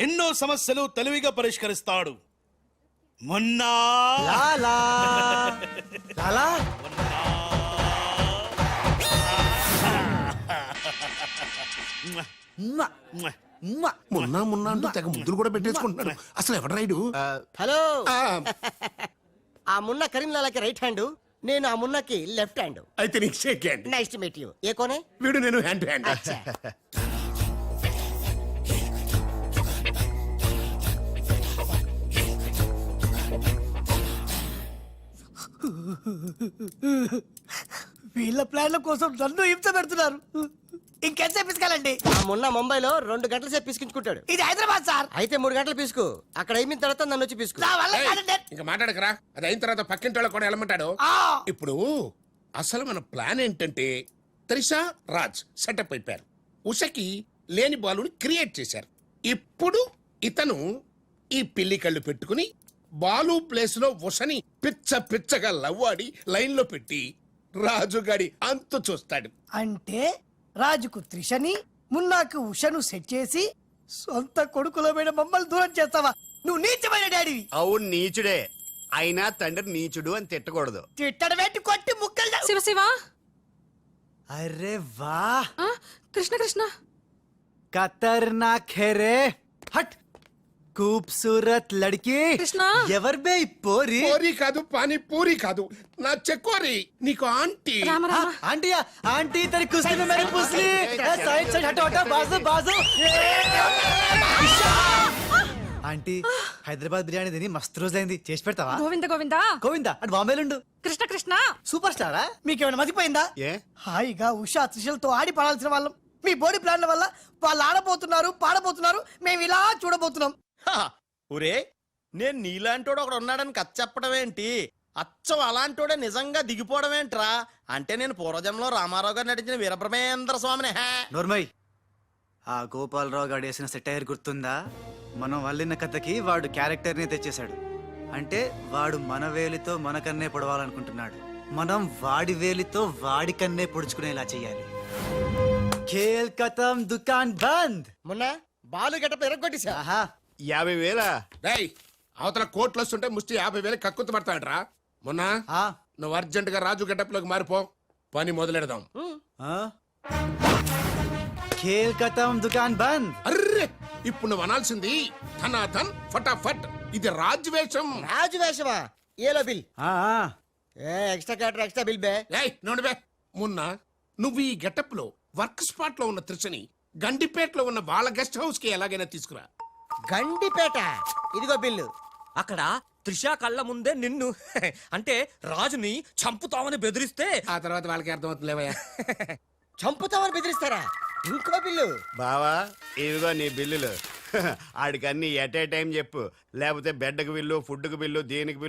ఎన్నో సమస్యలు తెలివిగా పరిష్కరిస్తాడు. మొన్న లాలా లాలా ఉమ్మ, ఉమ్మ. మొన్న మొన్న అంటూ తెగ ముద్దులు కూడా పెట్టేసుకుంటున్నాడు. అసలు ఎవడు రైడు? హలో ఆ, ఆ మున్న కరీంలాలాకి రైట్ హ్యాండ్, నేను ఆ మున్నకి లెఫ్ట్ హ్యాండ్. అయితే నీకు shake hand. Nice to meet you. ఏ కోనే? వీడు నేను హ్యాండ్ టు హ్యాండ్. వీళ్ళ ప్లాన్ల కోసం నన్ను హింస పెడుతున్నారు. ఇంకెంతసేపు పిసుకాలండి? ఆ మొన్న ముంబైలో 2 గంటల సేపు పిసుకించుకుంటాడు. ఇది హైదరాబాద్ సార్. అయితే 3 గంటలు పిసుకు. అక్కడ అయిన తర్వాత నన్ను వచ్చి పిసుకు. నా వల్ల కాదండి. ఇంకా మాట్లాడకరా. అది అయిన తర్వాత పక్కింటి వాళ్ళు కూడా వెళ్ళమంటాడు. ఇప్పుడు అసలు మన ప్లాన్ ఏంటంటే త్రిషా రాజ్ సెటప్ అయిపోయారు. ఉషకి లేని బాలుని క్రియేట్ చేశారు. ఇప్పుడు ఇతను ఈ పిల్లి కళ్ళు పెట్టుకుని బాలు ప్లేస్ లో ఉషని పిచ్చ పిచ్చగా లవ్వాడి లైన్ లో పెట్టి రాజుగాడి అంతు చూస్తాడు. అంటే రాజుకు త్రిషని, మున్నాకు ఉషను సెట్ చేసి సొంత కొడుకులమైన మమ్మల్ని దూరం చేస్తావా? నువ్వు నీచమైన డాడీ. అవును నీచుడే, అయినా తండ్రి నీచుడు అని తిట్టకూడదు. తిట్టడమేంటి, కొట్టి ముక్కలు. శివ శివ అరే వా కృష్ణ కృష్ణ ఖతర్నాక్ హే రే. హట్ खूबसूरत लड़की కృష్ణ ఎవర్ బే ఈ పోరి? పూరి కాదు, పానీ పూరి కాదు, నా చెక్కోరి. నీకు aunty. Rama Rama aunty aunty तेरी कुश्ती में मेरी पुसली. साइड साइड हटो हटो, बाजू बाजू. ఆంటీ హైదరాబాద్ బిర్యానీ తిని మస్తు రోజైంది, చేసి పెడతావా? గోవింద గోవింద గోవిందా అటు బాంబేలుండు. కృష్ణ కృష్ణ సూపర్ స్టారా? మీకేమైనా మతిపోయిందా? ఏ హాయిగా ఉషా త్రిషలతో ఆడి పాడాల్సిన వాళ్ళం. మీ బాడీ ప్లాన్ల వల్ల వాళ్ళు ఆడబోతున్నారు, పాడబోతున్నారు, మేము ఇలా చూడబోతున్నాం. ఒరే, నేను నీలాంటోడు ఒకడు ఉన్నాడని కథ చెప్పడం ఏంటి? అచ్చం అలాంటోడే నిజంగా దిగిపోవడం ఏంట్రా? అంటే నేను పూర్వజంలో రామారావు గారు నటించిన వీరబ్రహ్మేంద్ర స్వామిని. నోర్మయ్, ఆ గోపాలరావు గారు వేసిన సెటైర్ గుర్తుందా? మనం వల్లిన కథకి వాడు క్యారెక్టర్ ని తెచ్చేశాడు. అంటే వాడు మన వేలితో మన కన్నే పొడవాలనుకుంటున్నాడు. మనం వాడి వేలితో వాడి కన్నే పొడుచుకునేలా చెయ్యాలి. ఖేల్ ఖతం, దుకాన్ బంద్. మొన్న బాలు గెటప్ ఎరగొట్టేశా. ఆహా 50,000. రేయ్, అవతల కోట్లు వస్తుంటే ముష్టి 50,000 కక్కుతు పడతాడరా. మొన్న ఆ, నువ్వు అర్జెంట్ గా రాజు గెటప్ లోకి మారిపో, పని మొదలెడదాం. ఆ? ఖేల్ ఖతం, దుకాన్ బంద్. అర్రే, ఇప్పుడు నువ్వు అనాల్సింది ధనాధన్ ఫటాఫట్. ఇది రాజు వేషం. రాజు వేషమా? ఏలో బిల్. ఆ, ఆ. ఎక్స్ట్రా క్యాటర్ ఎక్స్ట్రా బిల్ బే. ఏయ్ నోడిబే, మొన్న నువ్వు ఈ గెటప్ లో వర్క్ స్పాట్ లో ఉన్న త్రిషని గండిపేటలో ఉన్న వాళ్ళ గెస్ట్ హౌస్ కి ఎలాగైనా తీసుకురా. గండిపేట. ఇదిగో బిల్లు. అక్కడ త్రిష కళ్ళ ముందే నిన్ను అంటే రాజుని చంపుతామని బెదిరిస్తే ఆ తర్వాత వాళ్ళకి అర్థమవుతుందిలేవయ్యా. చంపుతామని బెదిరిస్తారా? ఇంకో బిల్లు. బావా ఇదిగో నీ బిల్లులు. ఆడికి అన్ని ఎట్ ఏ టైం చెప్పు, లేకపోతే బెడ్కి బిల్లు, ఫుడ్కి బిల్లు, దీనికి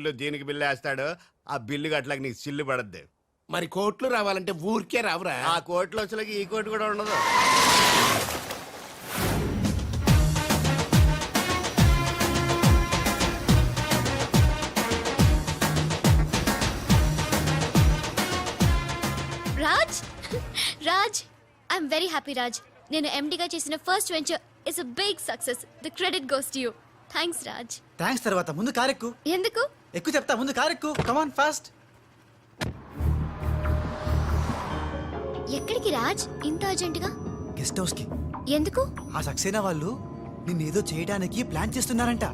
బిల్లు వేస్తాడు. ఆ బిల్లు అట్లాగ నీకు సిల్లు పడద్దు. మరి కోట్లు రావాలంటే ఊరికే రావురా. ఆ కోట్లు వచ్చేలాగా ఈ కోటి కూడా ఉండదు. Raj Raj I'm very happy Raj. నేను ఎండిగా చేసిన first venture is a big success. The credit goes to you. Thanks Raj. Thanks తర్వాత ముందు కారెక్కు. ఎందుకు? ఎక్కువ చెప్తా, ముందు కారెక్కు. Come on fast. ఎక్కడికి రాజ్ ఇంత అర్జెంటుగా? గెస్ట్ హౌస్ కి. ఎందుకు? ఆ సక్సేనా వాళ్ళు నిన్నేదో చేయడానికి ప్లాన్ చేస్తున్నారంట.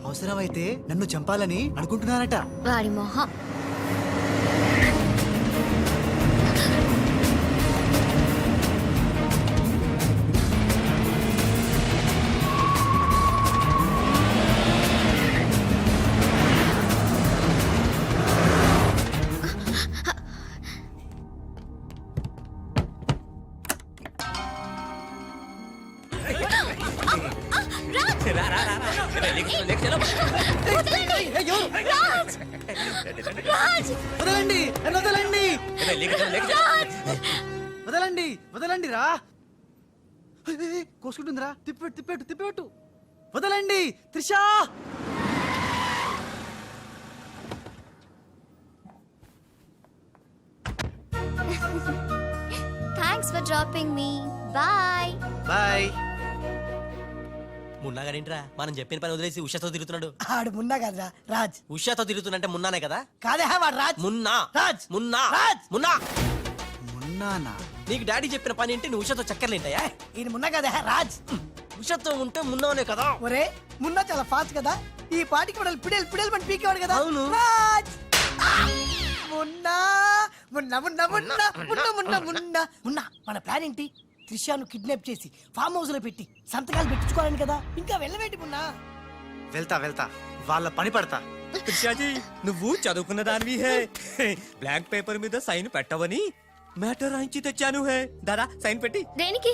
అవసరమైతే నన్ను చంపాలని అనుకుంటున్నారట. వాడి మొహం. రాజ్! వదలండి నన్ను వదలండి ఏ, లేక జర, లేక జర. వదలండి వదలండి రా కోసుకుంటుందిరా తిప్పెట్టు తిప్పెట్టు తిప్పెట్టు వదలండి Trisha thanks for dropping me bye. Bye మున్నాగాడేంట్రా మనం చెప్పిన పని వదిలేసి ఉషాతో తిరుగుతున్నాడు. ఆడు మున్నా కదరా రాజ్. ఉషాతో తిరుగుతున్నంటే మున్నానే కదా. కాదే వాడు రాజ్. మున్నా రాజ్. మున్నా రాజ్. మున్నా మున్నానా నీకు డాడీ చెప్పిన పని ఏంటి? నువ్వు ఉషాతో చక్కర్లేంటాయా? ఈయన మున్నా కదే రాజ్. ఉషాతో ఉంటే మున్నానే కదా. ఒరే మున్నా చాలా ఫాస్ట్ కదా, ఈ పాటికి మనల్ని పిడేలు పిడేలు మన పీకేవాడు కదా. అవును. రాజ్. మున్నా మున్నా మున్నా మున్నా మున్నా మున్నా మున్నా మున్నా మన ప్లాన్ ఏంటి? త్రిషాను కిడ్నాప్ చేసి ఫామ్ హౌస్ లో పెట్టి సంతకాలు పెట్టించుకోవాలని కదా. ఇంకా వెళ్ళవేంటి మున్నా? వెళ్తా వెళ్తా వాళ్ళ పని పడతా. త్రిషాజీ నువ్వు చదువుకున్న దానివి హే బ్లాంక్ పేపర్ మీద సైన్ పెట్టవని మ్యాటర్ రాయించి తెచ్చాను హే. దాదా సైన్ పెట్టి. దేనికి?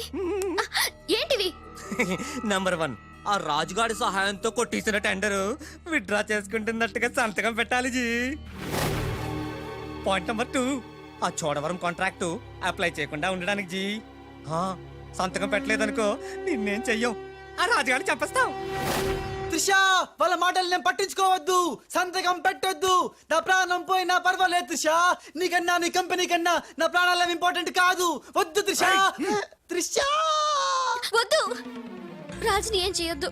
ఏంటివి? నంబర్ 1 ఆ రాజుగాడి సహాయంతో కొట్టేసిన టెండర్ విత్డ్రా చేసుకుంటున్నట్టుగా సంతకం పెట్టాలి జీ. పాయింట్ నంబర్ 2 ఆ చోడవరం కాంట్రాక్టు అప్లై చేయకుండా ఉండడానికి జీ. సంతకం పెట్టలేదనుకో నిన్నేం చెయ్యం, ఆ రాజుగాడిని చంపేస్తాం. త్రిషా వాళ్ళ మాటలు నేను పట్టించుకోవద్దు, సంతకం పెట్టొద్దు. నా ప్రాణం పోయినా పర్వాలేదు త్రిషా, నీకన్నా నీ కంపెనీ కన్నా నా ప్రాణాలు ఇంపార్టెంట్ కాదు. వద్దు త్రిషా. త్రిషా వద్దు, రాజుని ఏం చేయొద్దు.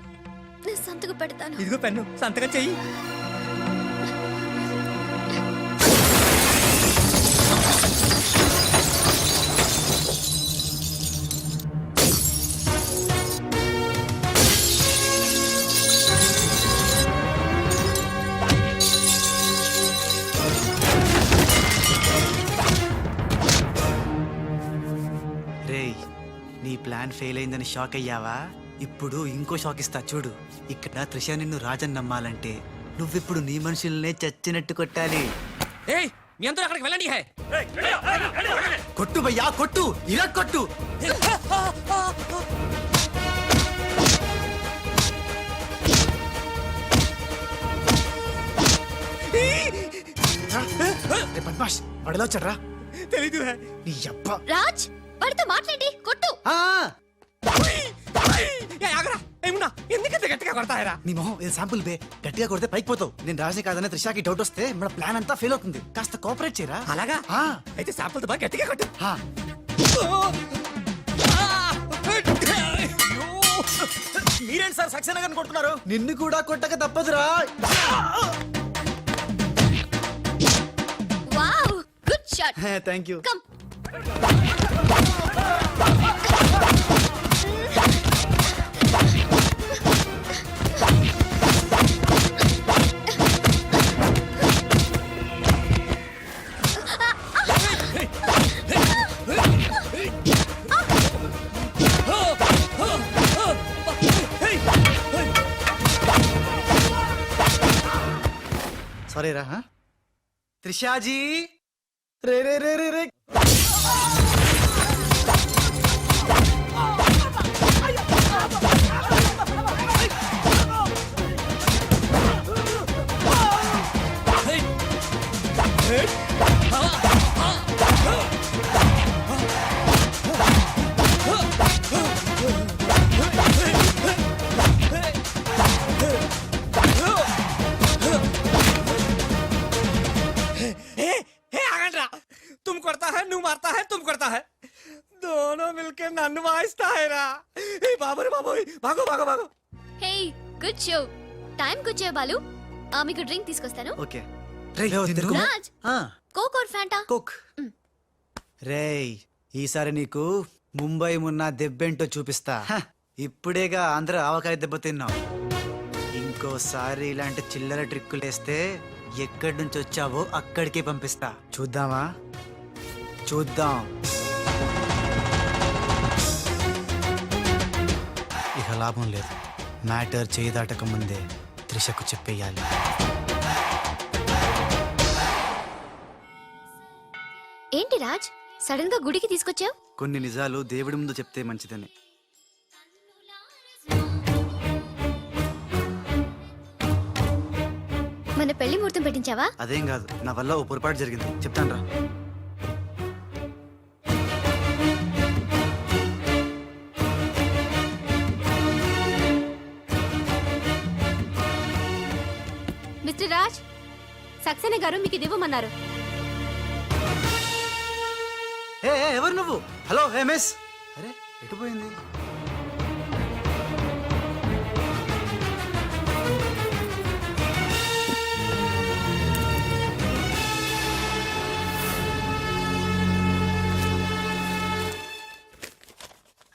నేను సంతకం పెడతాను. ఇదిగో పెన్ను, సంతకం చెయ్యి. రేయ్ నీ ప్లాన్ ఫెయిల్ అయిందని షాక్ అయ్యావా? ఇప్పుడు ఇంకో షాక్ ఇస్తా చూడు. ఇక్కడ త్రిష నిన్ను రాజన్ నమ్మాలంటే నువ్విప్పుడు నీ మనుషుల్నే చచ్చినట్టు కొట్టాలి. ఏయ్ మీ అందరూ అక్కడికి వెళ్ళండి హే. కొట్టు భయ్యా కొట్టు, ఇలా కొట్టు. బద్మాష్ వాడిలో వచ్చాడ్రా. తెలీదు హే. నీ అబ్బా రాజ్ వాడితో మాట్లాడి కొట్టు. ఆగరా ఏమున్నా ఎందుకంత గట్టిగా కొడతాయరా? నీ మొహం ఇది శాంపుల్ బే, గట్టిగా కొడితే పైకి పోతావు. నేను రాజే కాదనే త్రిషాకి డౌట్ వస్తే మన ప్లాన్ అంతా ఫెయిల్ అవుతుంది. కాస్త కోఆపరేట్ చేయరా. అలాగా ఆ. అయితే శాంపుల్ బాగా గట్టిగా కొట్టు. ఆ. మీరేంటి సార్ సక్సేనా గారిని కొట్టున్నారు? నిన్ను కూడా కొట్టక తప్పదురా. Wow good shot. Thank you. Come. Sorry రా. త్రిషాజీ రే రే రే రే రే. आगंड्रा तुम करता है नू मारता है तुम करता है दोनों मिलके नन्नु वाइस्ता है रा. ए बाबू रे बाबू भागो भागो भागो. Hey good show. టైం కూర్చో బాలు. మీకు డ్రింక్ తీసుకొస్తాను. Okay Raj Coke or Fanta? Coke. రేయ్ ఈసారి నీకు ముంబై మున్నా దెబ్బేంటో చూపిస్తా. ఇప్పుడేగా ఆంధ్ర ఆవకాయ దెబ్బ తిన్నావు. ఇంకోసారి ఇలాంటి చిల్లర ట్రిక్కులేస్తే ఎక్కడి నుంచి వచ్చావో అక్కడికే పంపిస్తా. చూద్దామా? చూద్దాం. ఇక లాభం లేదు. మ్యాటర్ చేయి దాటక ముందే త్రిషకు చెప్పేయాలి. ఏంటి రాజ్ సడన్ గా గుడికి తీసుకొచ్చావు? కొన్ని నిజాలు దేవుడి ముందు చెప్తే మంచిదని. ఏమైనా పెళ్లి ముహూర్తం పెట్టించావా? అదేం కాదు, నా వల్ల ఓ పొరపాటు జరిగింది, చెప్తాను రా. మిస్టర్ రాజ్, సక్సేనా గారు మీకు ఇది ఇవ్వమన్నారు. ఎవరు నువ్వు? Hello, miss. అరే, ఎటు పోయింది?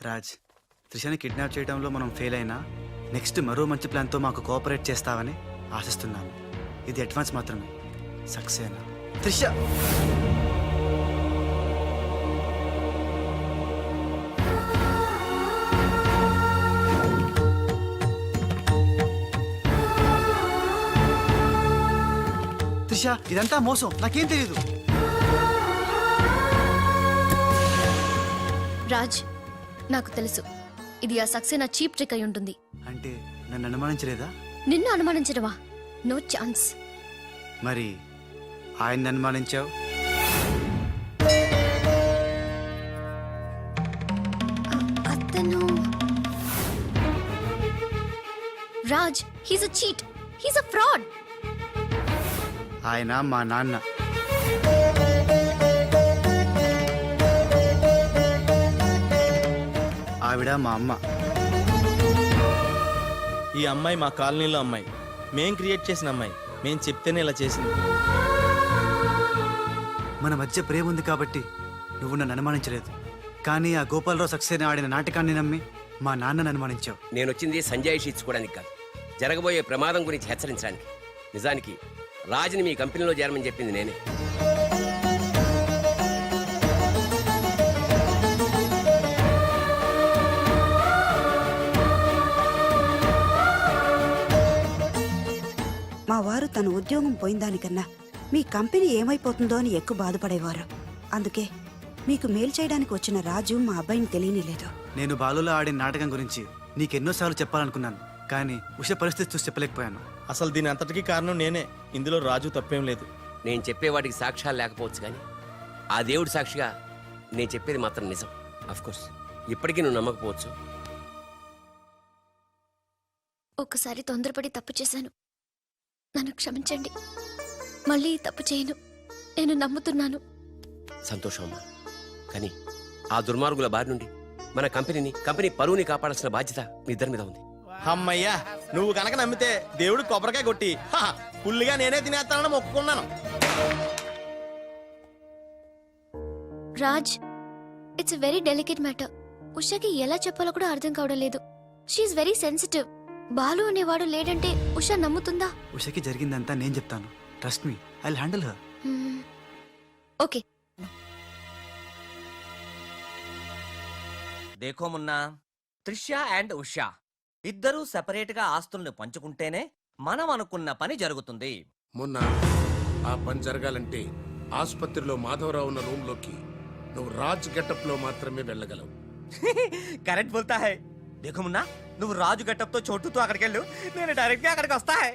రాజ్, త్రిషని కిడ్నాప్ చేయడంలో మనం ఫెయిల్ అయినా నెక్స్ట్ మరో మంచి ప్లాన్తో మాకు కోఆపరేట్ చేస్తావని ఆశిస్తున్నాను. ఇది అడ్వాన్స్ మాత్రమే. సక్సేనా, త్రిష. త్రిష, ఇదంతా మోసం, నాకేం తెలియదు. రాజ్, నాకు తెలుసు ఇది ఆ సక్సేనా చీప్ ట్రిక్ అయి ఉంటుంది. అంటే నన్ను అనుమానించలేదా? నిన్ను అనుమానించడమా? No chance. మరి ఆయన్ని అనుమానించావు? అతను Raj, he's a cheat, he's a fraud. ఆయన మా నాన్న. ఆవిడ మా అమ్మ. ఈ అమ్మాయి మా కాలనీలో అమ్మాయి, మేం క్రియేట్ చేసిన అమ్మాయి. మేం చెప్తేనే ఇలా చేసింది. మన మధ్య ప్రేమ ఉంది కాబట్టి నువ్వు నన్ను అనుమానించలేదు. కానీ ఆ గోపాలరావు సక్సేనా ఆడిన నాటకాన్ని నమ్మి మా నాన్నను అనుమానించావు. నేను వచ్చింది సంజయ్ ఇచ్చుకోవడానికి కాదు, జరగబోయే ప్రమాదం గురించి హెచ్చరించడానికి. నిజానికి రాజుని మీ కంపెనీలో చేరమని చెప్పింది నేనే. మా వారు తన ఉద్యోగం పోయిన దానికన్నా మీ కంపెనీ ఏమైపోతుందో అని ఎక్కువ బాధపడేవారు. అందుకే మీకు మేలు చేయడానికి వచ్చిన రాజు మా అబ్బాయిని తెలియనిలేదు. నేను బాలులో ఆడిన నాటకం గురించి నీకెన్నోసార్లు చెప్పాలనుకున్నాను, కానీ ఉష పరిస్థితి చూసి చెప్పలేకపోయాను. అసలు దీని అంతటికీ కారణం నేనే. ఇందులో రాజు తప్పేం లేదు. నేను చెప్పేవాటికి సాక్ష్యాలు లేకపోవచ్చు, కానీ ఆ దేవుడి సాక్షిగా నేను చెప్పేది మాత్రం నిజం. కోర్స్ ఇప్పటికీ నువ్వు నమ్మకపోవచ్చు. ఒక్కసారి తొందరపడి తప్పు చేశాను, నన్ను క్షమించండి. మళ్ళీ ఈ తప్పు చేయను, నేను నమ్ముతున్నాను. సంతోషం అమ్మా, కానీ ఆ దుర్మార్గుల బారి నుండి మన కంపెనీ పరువుని కాపాడాల్సిన బాధ్యత మీ ఇద్దరి మీద ఉంది. అమ్మయ్యా, నువ్వు కనుక నమ్మితే దేవుడు కొబ్బరికాయ కొట్టి ఫుల్గా నేనే తినేస్తానని మొక్కుకున్నాను. Raj, it's a very delicate matter. ఉషకి ఎలా చెప్పాలో కూడా అర్థం కావడం లేదు. She is very sensitive. బాలు అనేవాడు లేడంటే ఉష నమ్ముతుందా? ఉషకి జరిగిందంతా నేను చెప్తాను. Trust me, I will handle her. Okay. దేఖో మున్నా, త్రిష అండ్ ఉషా ఇద్దరూ సెపరేట్ గా ఆస్తుల్ని పంచుకుంటేనే మనం అనుకున్న పని జరుగుతుంది. మొన్న ఆ పని జరగాలంటే ఆసుపత్రిలో మాధవరావు ఉన్న రూమ్ లోకి నువ్వు రాజ్ గెటప్ లో మాత్రమే వెళ్ళగలవు. కరెక్ట్ బోల్తా హై. దేఖో మున్నా, నువ్వు రాజు గెటప్ తో చోటుతో అక్కడికి వెళ్ళు, నేను డైరెక్ట్ గా అక్కడికి వస్తా high.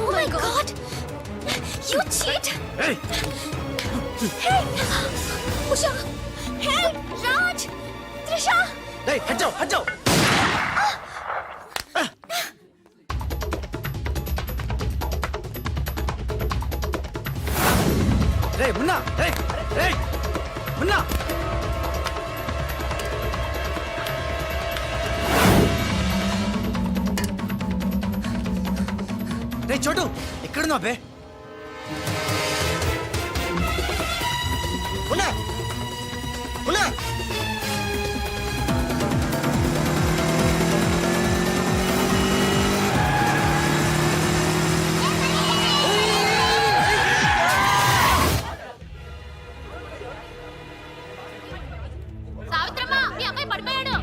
Oh my God! You cheat! Hey! Hey! Usha! Hey! Raj! Trisha! Hey, హట్ హట్. రే మున్నా, రే రే మున్నా. రే చోటు ఎక్కడున్నావు బే? ఉన్నా ఉన్నా సావిత్రమ్మ మీ అబ్బాయి పడిపోయాడు.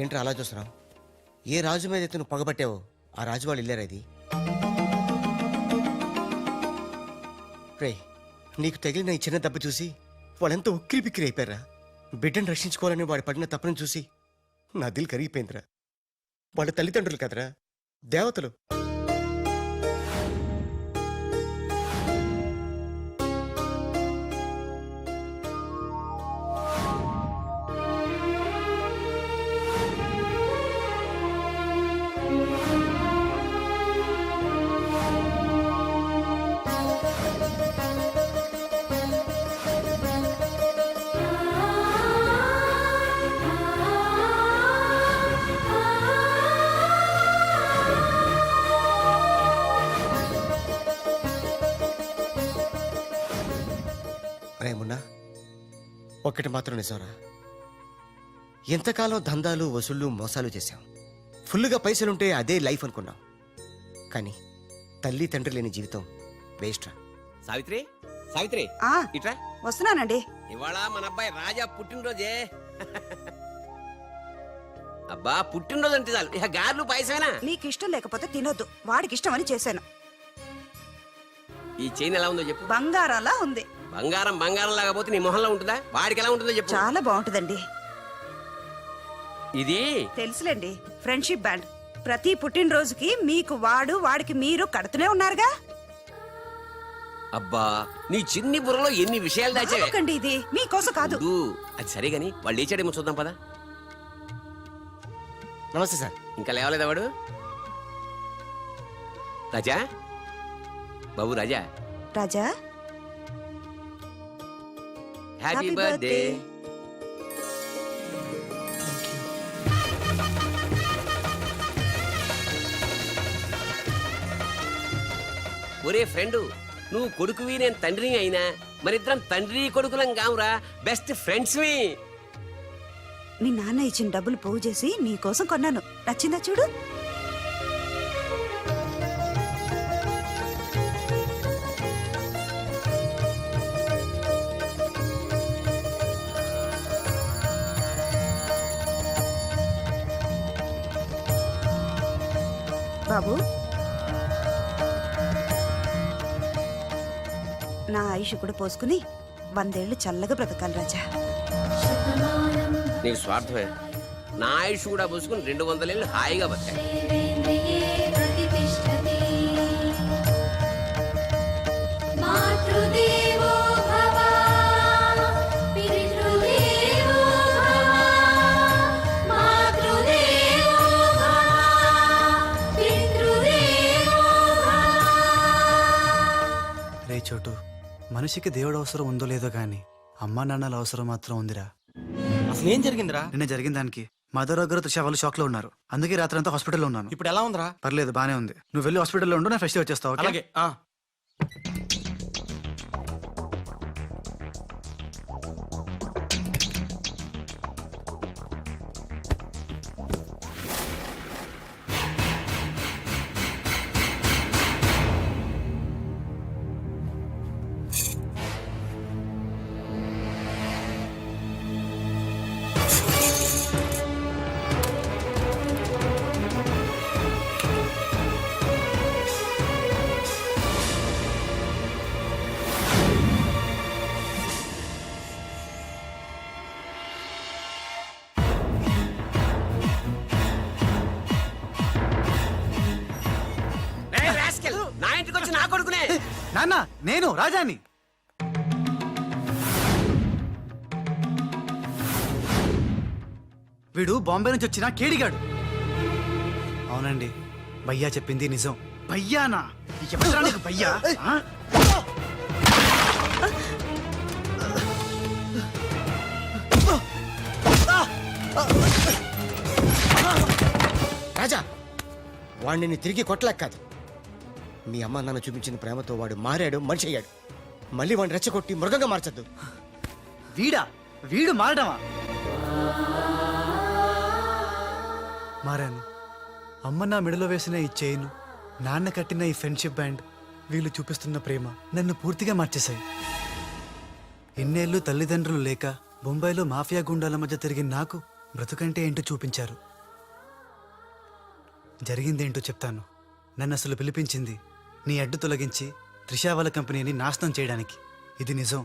ఏంట్రా అలా చూస్తున్నావు? ఏ రాజు మీద అయితే నువ్వు పగబట్టావో ఆ రాజు వాళ్ళు ఇల్లేరా ఇది? రే, నీకు తగిలిన ఈ చిన్న దెబ్బ చూసి వాళ్ళెంత ఉక్కిరి బిక్కిరి అయిపోయారా. బిడ్డను రక్షించుకోవాలని వాడు పడిన తప్పును చూసి నా దిల్ కరిగిపోయిందిరా. వాళ్ళ తల్లిదండ్రులు కదరా, దేవతలు. రేమున్నా, ఒక్కటి మాత్రం నిజంరా, ఎంతకాలం దందాలు వసూళ్ళు మోసాలు చేశాం. ఫుల్గా పైసలుంటే అదే లైఫ్ అనుకున్నాం. కానీ తల్లి తండ్రి లేని జీవితం వేస్ట్ రా. సావిత్రి, సావిత్రి ఆ ఇట్రా. వస్తున్నానండి. ఇవాళ మన అబ్బాయి రాజా పుట్టినరోజే. అబ్బా, పుట్టినరోజు అంటే చాలు ఇక గార్లు పాయసమేనా? నీకు ఇష్టం లేకపోతే తినొద్దు, వాడికి ఇష్టం అని చేశాను. ఈ చైన్ ఎలా ఉందో చెప్పు. బంగారంలా ఉంది. బంగారం బంగారం లాగా పోతే నీ మొహంలో ఉంటుందా? వాడికి ఎలా ఉంటుందో చెప్పు. చాలా బాగుంటుందండి. ఇది తెలుసులేండి, ఫ్రెండ్షిప్ బ్యాండ్. ప్రతి పుట్టినరోజుకి మీకు వాడు, వాడికి మీరు కడుతూనే ఉన్నారుగా. అబ్బా, నీ చిన్ని బుర్రలో ఎన్ని విషయాలు దాచావే. బాగుందండి, ఇది మీకోసం కాదు. వద్దు, అది సరే గాని వాళ్ళు లేచాడేమో చూద్దాం పదా. నమస్తే సార్. ఇంకా లేవలేదా వాడు? రాజా, బాబు రాజా, రాజా హ్యాపీ Happy బర్త్డే. birthday. ఒరే ఫ్రెండు, నువ్వు కొడుకువి నేను తండ్రిని అయినా మరిద్దరం తండ్రి కొడుకులం కావురా, బెస్ట్ ఫ్రెండ్స్. మీ నాన్న ఇచ్చిన డబ్బులు పోగు చేసి నీకోసం కొన్నాను. నచ్చిందా చూడు. బాబు, నా ఆయుష్ కూడా పోసుకుని 100 ఏళ్ళు చల్లగా బ్రతకాలి రాజా. నీకు స్వార్థమే. నా ఆయుష్ కూడా పోసుకుని 200 ఏళ్ళు హాయిగా బతాయి. రే చోటు, మనిషికి దేవుడు అవసరం ఉందో లేదో కానీ అమ్మా నాన్నల అవసరం మాత్రం ఉందిరా. అసలు ఏం జరిగిందిరా? నిన్న జరిగిన దానికి మదర్ దగ్గర త్రిష వాళ్ళు షాక్ లో ఉన్నారు. అందుకే రాత్రి అంతా హాస్పిటల్లో ఉన్నాను. ఇప్పుడు ఎలా ఉందిరా? పర్లేదు, బానే ఉంది. నువ్వు వెళ్ళి హాస్పిటల్లో ఉండు, నేను ఫ్రెష్ వచ్చేస్తావు. అలాగే. నా ఇంటికి వచ్చి నా కొడుకునే. నాన్న, నేను రాజాని. వీడు బాంబే నుంచి వచ్చిన కేడిగాడు. అవునండి, భయ్యా చెప్పింది నిజం. భయ్యానా? ఎవరా నీకు భయ్యా? ఆ? రాజా, వాడిని నీ తిరిగి కొట్టలేక కాదు. మీ అమ్మ నాన్న చూపించిన ప్రేమతో వాడు మారాడు, మనిషి అయ్యాడు. మళ్ళీ వాడిని రెచ్చగొట్టి మృగంగా మార్చద్దు. వీడు మారడమా? మారాను. అమ్మ నా మెడలో వేసిన ఈ చైన్, నాన్న కట్టిన ఈ ఫ్రెండ్షిప్ బ్యాండ్, వీళ్ళు చూపిస్తున్న ప్రేమ నన్ను పూర్తిగా మార్చేశాయి. ఎన్నేళ్ళు తల్లిదండ్రులు లేక బొంబాయిలో మాఫియా గుండాల మధ్య తిరిగిన నాకు బ్రతుకంటే ఏంటో చూపించారు. జరిగిందేంటో చెప్తాను. నన్ను అసలు పిలిపించింది నీ అడ్డు తొలగించి త్రిషా వాళ్ళ కంపెనీని నాశనం చేయడానికి. ఇది నిజం.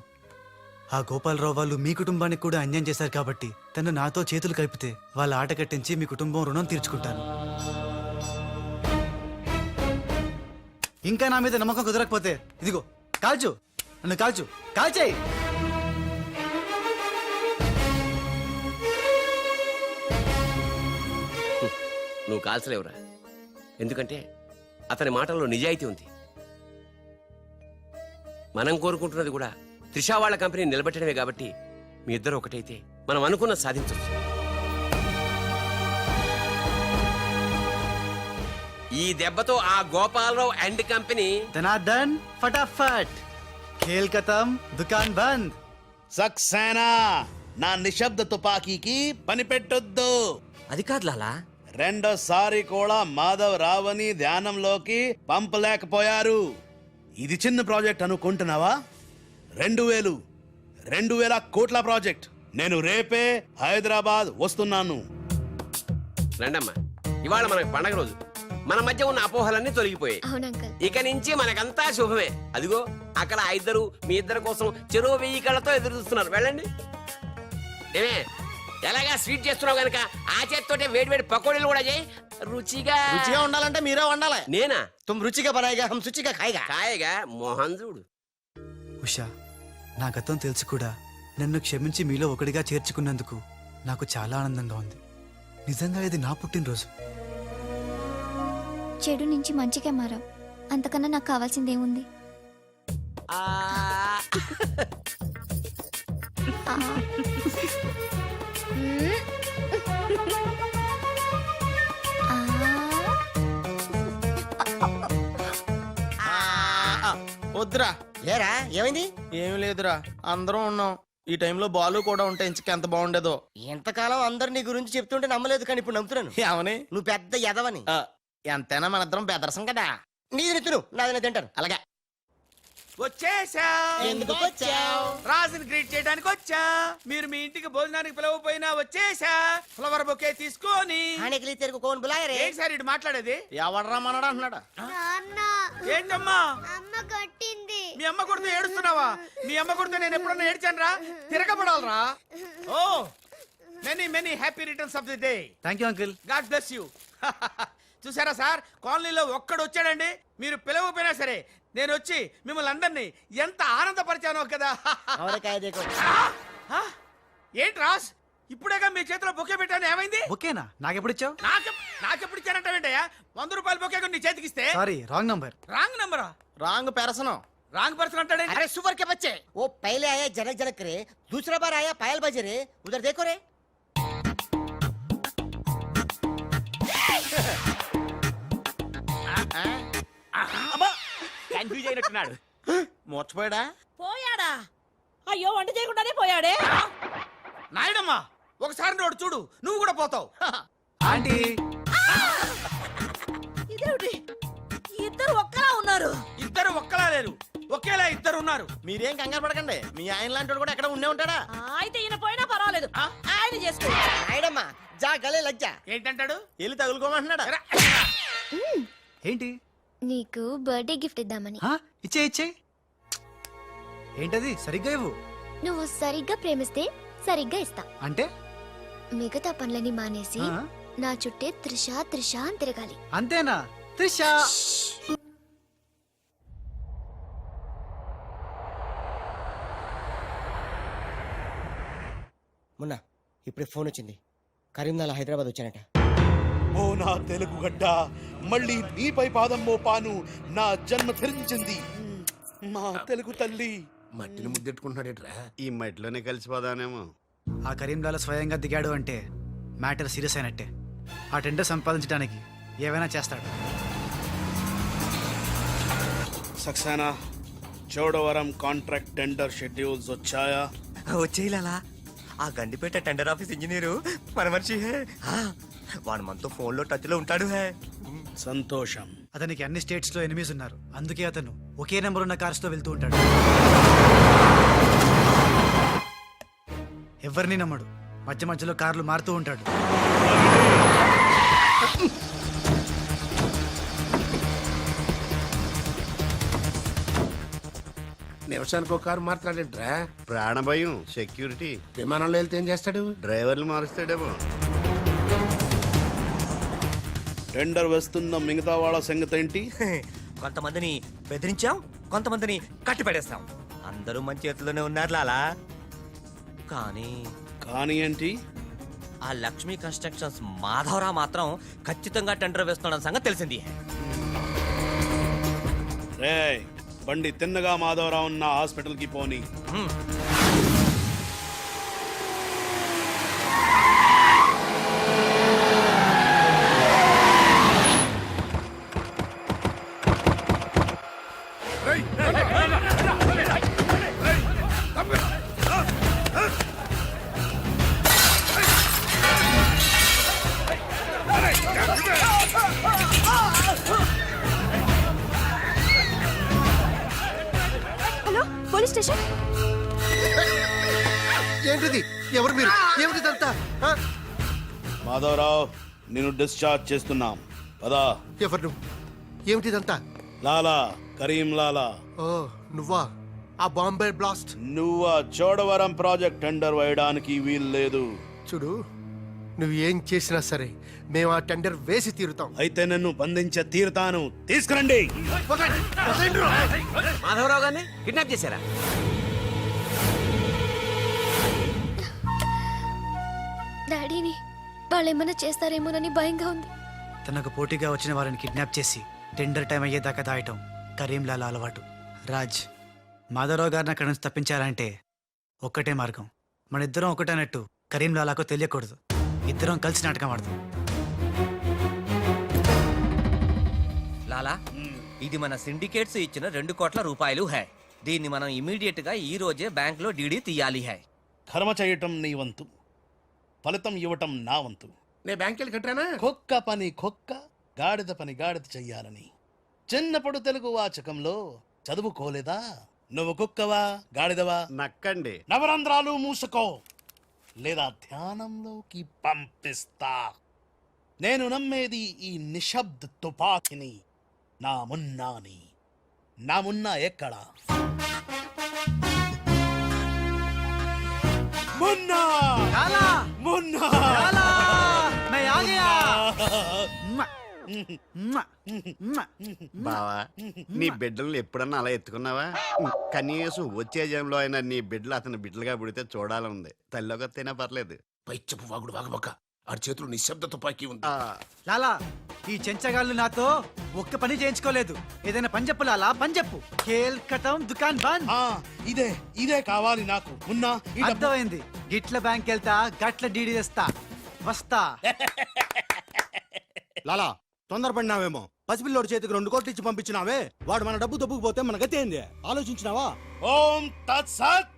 ఆ గోపాలరావు వాళ్ళు మీ కుటుంబానికి కూడా అన్యాయం చేశారు కాబట్టి తను నాతో చేతులు కలిపితే వాళ్ళ ఆట కట్టించి మీ కుటుంబం రుణం తీర్చుకుంటాను. ఇంకా నా మీద నమ్మకం కుదరకపోతే ఇదిగో కాల్చు, నన్ను కాల్చు, కాల్చేయి. నువ్వు కాల్చలేవురా, ఎందుకంటే అతని మాటల్లో నిజాయితీ ఉంది. మనం కోరుకుంటున్నది కూడా త్రిషా వాళ్ళ కంపెనీ నిలబెట్టడమే కాబట్టి మీ ఇద్దరు ఒకటైతే మనం అనుకున్న సాధించవచ్చు. ఈ దెబ్బతో ఆ గోపాలరావు అండ్ కంపెనీ ధనార్దన్ ఫటాఫట్, ఖేల్ ఖతం, దుకాన్ బంద్. సక్సేనా, నా నిశ్శబ్ద తుపాకీకి పని పెట్టొద్దు. అది కాదు లాలా, రెండోసారి కూడా మాధవ్ రావని ధ్యానంలోకి పంపలేకపోయారు. ఇది చిన్న ప్రాజెక్ట్ అనుకుంటున్నావా? 2000 కోట్ల ప్రాజెక్ట్. నేను రేపే హైదరాబాద్ వస్తున్నాను. రండమ్మా, ఇవాళ మనకి పండగ రోజు. మన మధ్య ఉన్న అపోహలన్నీ తొలగిపోయాయి. అవును అంకుల్. ఇక నుంచి మనకంతా శుభమే. అదిగో అక్కడ ఆ ఇద్దరు మీ ఇద్దరి కోసం చెరువు 1000 కళ్ళతో ఎదురు చూస్తున్నారు. వెళ్ళండి. ఏమే, ఎలాగా స్వీట్ చేస్తున్నావు గనక ఆ చేతితోటే వేడి వేడి పకోడీలు కూడా చేయి. రుచిగా ఉండాలంటే మీరే వండాలి. నేనా? తుమ్ రుచిగా బనాయిగా, హమ్ శుచిగా ఖాయిగా. కాయగా మోహన్ చూడు. ఉషా, నా గతం తెలిసి కూడా నన్ను క్షమించి మీలో ఒకటిగా చేర్చుకున్నందుకు నాకు చాలా ఆనందంగా ఉంది. నిజంగా ఇది నా పుట్టినరోజు. చెడు నుంచి మంచిగా మారావు. అంతకన్నా నాకు కావాల్సిందేముంది? ఆ, వద్దురా. ఏరా, ఏమైంది? ఏం లేదురా, అందరం ఉన్నాం. ఈ టైంలో బాలు కూడా ఉంటే ఇంకెంత బాగుండేదో. ఎంతకాలం అందరు నీ గురించి చెప్తుంటే నమ్మలేదు, కానీ ఇప్పుడు నమ్ముతున్నాను. ఏమని? నువ్వు పెద్ద ఎదవని. ఎంతైనా మన ఇద్దరం బెదరసం కదా. నీది నెత్తును, నాది తింటాను. అలాగే. వచ్చేసా. ఎందుకు వచ్చావ్? రాజుని గ్రీట్ చేయడానికి వచ్చా. మీరు మీ ఇంటికి భోజనానికి పిలవపోయినా వచ్చేసా. ఫ్లవర్ బొకే తీసుకొని. ఆనెకిలి తెరుగు కోన్ బులాయరే. ఏంటి సార్ ఇటు మాట్లాడేది? ఎవడరా మనడా అంటున్నాడు. ఏంటమ్మా? అమ్మ కొట్టింది. మీ అమ్మ కొడితే ఏడుస్తున్నావా? మీ అమ్మ కొడితే నేను ఎప్పుడన్నా ఏడ్చాను రా? తిరగబడాలరా? ఓ, many many happy returns of the day. Thank you uncle. God bless you. చూసారా సార్, కాలనీలో ఒక్కడు వచ్చాడండి, మీరు పిలవకపోయినా సరే నేను వచ్చి మిమ్మల్ని అందరినీ ఎంత ఆనందపరిచానో కదా. ఆ? ఏంటి రాస్, ఇప్పుడేగా మీ చేతిలో బొకే పెట్టాను, ఏమైంది? ఓకేనా? నాకెప్పుడు ఇచ్చావు? నాకెప్పుడు ఇచ్చానంటావేంటయ్యా? 100 రూపాయలు బొకే నీ చేతికిస్తే. Sorry, wrong number. రాంగ్ నంబరా? రాంగ్ పెరసనం. రాంగ్ పర్సన్ అంటాడే. अरे सुपर के बच्चे, वो पहले आया जनक जनक रे, दूसरा बार आया पायल बजे रे, उधर देखो रे. కన్ఫ్యూజ్ అయినట్టున్నాడు. మోర్చిపోయాడా? పోయాడా? అయ్యో, వంట చేయకుండానే పోయాడే. నాయుడమ్మా, ఒకసారి నోడు చూడు, నువ్వు కూడా పోతావు. ఆంటీ, ఇదేమిటి, ఇద్దరు ఒక్కలా ఉన్నారు. ఇద్దరు ఒక్కలా లేరు, ఒకేలా ఇద్దరు ఉన్నారు. మీరేం కంగారు పడకండి, మీ ఆయన లాంటి కూడా ఎక్కడ ఉండే ఉంటాడా. అయితే ఈయన పోయినా పర్వాలేదు, ఆయన చేసుకో. నాయుడమ్మా, జా గలే లజ్జా. ఏంటంటాడు? వెళ్ళి తగులుకోమంటున్నాడా? ఏంటి? నీకు బర్త్డే గిఫ్ట్ ఇద్దామని. ఇచ్చే. ఏంటది? సరిగ్గా ఇవ్వు. నువ్వు సరిగ్గా ప్రేమిస్తే సరిగ్గా ఇస్తా. అంటే మిగతా పనులని మానేసి ఆ? నా చుట్టే త్రిషా త్రిషా అని తిరగాలి. అంతేనా? త్రిషా. మొన్న ఇప్పుడే ఫోన్ వచ్చింది. కరీంలాల్ హైదరాబాద్ వచ్చానట. ఓ నా తెలుగు గడ్డ, మళ్ళీ నీపై పాదం మోపాను. నా జన్మ ధరించింది మా తెలుగు తల్లి. మట్టిని ముద్దెట్టుకుంటున్నాడేట్రా? ఈ మట్టిలోనే కలిసిపోదానేమో. ఆ కరీంలాల స్వయంగా దిగాడు అంటే మ్యాటర్ సీరియస్ అయినట్టే. ఆ టెండర్ సంపాదించడానికి ఏవైనా చేస్తాడు. Saxena, Chodavaram contract tender schedules వచ్చాయా? వచ్చేయాలా? ఆ గండిపేట టెండర్ ఆఫీస్ ఇంజనీరు మన మనిషి హే. వాడు మనతో ఫోన్ లో టచ్ లో ఉంటాడు హే. సంతోషం. అతనికి అన్ని స్టేట్స్ లో ఎనిమీస్ ఉన్నారు. అందుకే అతను ఒకే నెంబర్ ఉన్న కార్స్ తో వెళ్తూ ఉంటాడు. ఎవరిని నమ్మడు. మధ్య మధ్యలో కార్లు మారుతూ ఉంటాడు. నిమిషానికి ఒక కారు మాట్లాడేట్రా? ప్రాణభయం, సెక్యూరిటీ. విమానంలో వెళ్తే ఏం చేస్తాడు? డ్రైవర్లు మారుస్తాడేమో. టెండర్ వేస్తున్న మిగతా వాళ్ళ సంగతి ఏంటి? కొంతమందిని బెదిరించాం, కొంతమందిని కట్టి పడేస్తాం. అందరూ మన చేతిలోనే ఉన్నారు లాలా. కానీ ఏంటి? ఆ లక్ష్మీ కన్స్ట్రక్షన్స్ మాధవరావు మాత్రం ఖచ్చితంగా టెండర్ వేస్తున్న సంగతి తెలిసింది. రేయ్, బండి తిన్నగా మాధవరావు ఉన్న హాస్పిటల్ కి పోని. Hello, police station. ఏంటిది? ఎవరు మీరు? ఏమిటిదంతా? మాధవరావు, నేను డిశ్చార్జ్ చేస్తున్నాం. పదా. ఎవరు నువ్వు? ఏమిటిదంతా? లాలా, కరీం లాలా. ఓ, నువ్వా? ఆ బాంబే బ్లాస్ట్. నువ్వు చోడవరం ప్రాజెక్ట్ టెండర్ వేయడానికి వీల్లేదు. చూడు, నువ్వు ఏం చేసినా సరే మేము ఆ టెండర్ వేసి తీరుతాం. అయితే నన్ను బంధించే తీరుతాను. తీసుకురండి. మాధవరావు గారిని కిడ్నాప్ చేశారా? డాడీని వాళ్ళేమన్నా చేస్తారేమోనని భయంగా ఉంది. తనకు పోటీగా వచ్చిన వారిని కిడ్నాప్ చేసి టెండర్ టైం అయ్యేదాకా దాయటం కరీంలాల అలవాటు. రాజ్, మాధవరావు గారిని అక్కడి నుంచి తప్పించాలంటే ఒక్కటే మార్గం. మన ఇద్దరం ఒకటన్నట్టు కరీంలాలాకు తెలియకూడదు. ఇద్దరం కలిసి నాటకం ఆడదాం. లాలా, ఇది మన సిండికేట్స్ ఇచ్చిన 2 కోట్ల రూపాయలు హై. దీన్ని మనం ఇమీడియట్ గా ఈ రోజే బ్యాంక్ లో డీడీ తీయాలి హై. కర్మ చేయటం నీ వంతు, ఫలితం ఇవ్వటం నా వంతు. నేను బ్యాంక్ వెళ్ళి కట్టానా? కుక్క పని కుక్క, గాడిద పని గాడిద చెయ్యాలని చిన్నప్పుడు తెలుగు వాచకంలో చదువుకోలేదా? నువ్వు కుక్కవా గాడిదవా? నక్కండి. నవరంధ్రాలు మూసుకో, లేదా ధ్యానంలోకి పంపిస్తా. నేను నమ్మేది ఈ నిశ్శబ్ద తుపాకిని, నా మున్నాని. నా మున్నా ఎక్కడా? మున్నా! మున్నా! బావా, నీ బిడ్డలను ఎప్పుడన్నా అలా ఎత్తుకున్నావా? కనీసం వచ్చే జంలో అయినా నీ బిడ్డలు అతని బిడ్డలుగా పుడితే చూడాలనుంది. తల్లిలోకొత్తైనా పర్లేదు. పై చెప్పు వాగుడు వాగబక్క. ఆడి చేతిలో నిశ్శబ్ద తుపాకీ ఉంది. లాలా, ఈ చెంచగాళ్ళు నాతో ఒక్క పని చేయించుకోలేదు. ఏదైనా పని చెప్పు లాలా, పని చెప్పు. ఖేల్ కటం దుకాన్ బంద్. ఇదే కావాలి నాకు. మున్నా, ఈ డబ్బు- అర్థమైంది. గిట్ల బ్యాంక్ వెళ్తా, గట్ల డీడీ తెస్తా. వస్తా. లాలా, తొందరపడినావేమో. పసిపిల్లోడి చేతికి 2 కోట్లు ఇచ్చి పంపించినావే, వాడు మన డబ్బు దొబ్బుకుపోతే మన గతి ఏంది? ఆలోచించినావా? ఓం తత్సత్.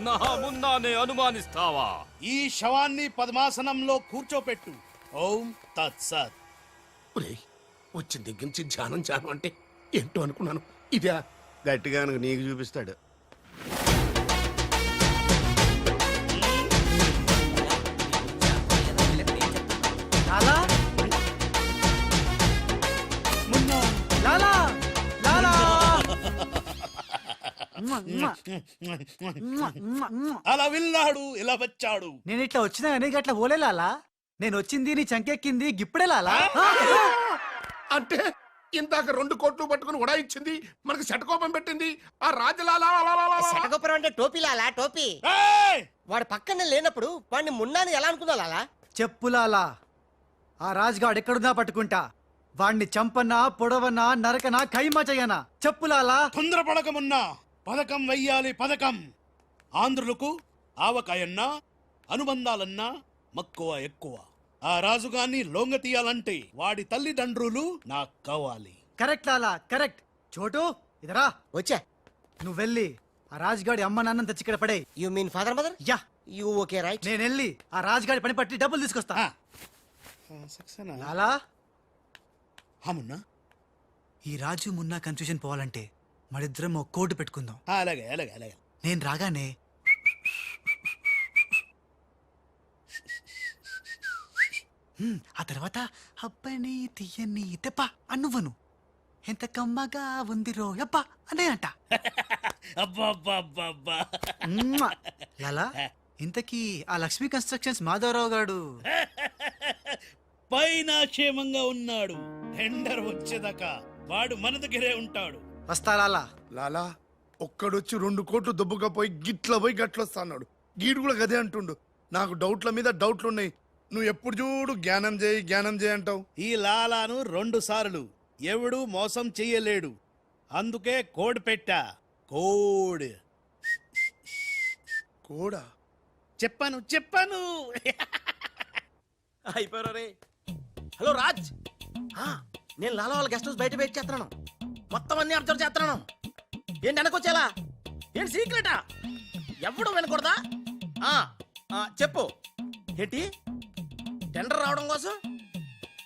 నా మున్నానే అనుమానిస్తావా? ఈ శవాన్ని పద్మాసనంలో కూర్చోపెట్టు. ఓం తత్సత్. ఒరేయ్, వచ్చిన దగ్గర నుంచి ధ్యానం ధ్యానం అంటే ఏంటో అనుకున్నాను. ఇదే గట్టిగా నీకు చూపిస్తాడు. లాలా, లాలా, లాలా. అలా వెళ్ళాడు, ఇలా వచ్చాడు. నేను ఇట్లా వచ్చినా కానీ గట్ల ఓలే లాలా. నేను వచ్చింది నీ చంకెక్కింది గిప్పుడే లాలా. అంటే ఇందాక 2 కోట్లు పట్టుకుని ఉడాయించింది, మనకి శటకోపం పెట్టింది ఆ రాజలాలా. శటగోపురం అంటే టోపీ లాలా, టోపీ. ఏయ్! వాడు పక్కనే లేనప్పుడు వాడిని మున్నాని ఎలా అనుకున్నా లాలా? చెప్పులాలా ఆ రాజుగాడు ఎక్కడున్నా పట్టుకుంటా. వాణ్ణి చంపనా, పొడవనా, నరకనా, ఖైమా చెయ్యనా. చెప్పులాలా. తొందరపడకమున్నా పథకం వెయ్యాలి పథకం. ఆంధ్రులకు ఆవకాయన్నా అనుబంధాలన్నా మక్కువ ఎక్కువ. ఆ రాజుగాన్ని లొంగ తీయాలంటే వాడి తల్లిదండ్రులు నాకు కావాలి. కరెక్ట్ లాలా, కరెక్ట్. చోటు ఇదరా. వచ్చా. నువ్వు వెళ్ళి ఆ రాజుగాడి అమ్మ నాన్న తెచ్చి ఇక్కడ పడే. You mean father mother? Yeah. You okay right. నేను వెళ్ళి ఆ రాజుగాడి పని పట్టి డబ్బులు తీసుకొస్తా. లాలా, మున్నా ఈ రాజు మున్నా కన్ఫ్యూజన్ పోవాలంటే మరిద్దరం ఒక కోటు పెట్టుకుందాం. అలాగే అలాగే అలాగే. నేను రాగానే ఆ తర్వాత అబ్బని తీయని తెప్ప అన్నువను ఎంత కమ్మగా ఉంది రోయప్ప అనే అంట. అబ్బా లాలా, ఇంతకీ ఆ లక్ష్మీ కన్స్ట్రక్షన్స్ మాధవరావు గాడు పైన క్షేమంగా ఉన్నాడు. టెండర్ వచ్చేదాకా వాడు మన దగ్గరే ఉంటాడు. వస్తా లాలా. లాలా ఒక్కడొచ్చి 2 కోట్లు దుబ్బకపోయి గిట్ల పోయి గట్లొస్తా అన్నాడు. గీడు కూడా గదే అంటుండు. నాకు డౌట్ల మీద డౌట్లున్నాయి. నువ్వు ఎప్పుడు చూడు జ్ఞానం చేయి అంటావు. ఈ లాలాను 2 సార్లు ఎవడు మోసం చెయ్యలేడు. అందుకే కోడ్ పెట్టా. కోడ్ కూడా చెప్పాను. అయిపోయారు రే. హలో రాజ్, నేను లాలా వాళ్ళ గెస్ట్ హౌస్ బయట వెయిట్ చేస్తున్నాను. మొత్తం అన్ని అబ్జర్వ్ చేస్తున్నాను. ఏంటి వెనకొచ్చేలా? ఏంటి సీక్రెటా? ఎవడు వినకూడదా? చెప్పు. ఏంటి టెండర్ రావడం కోసం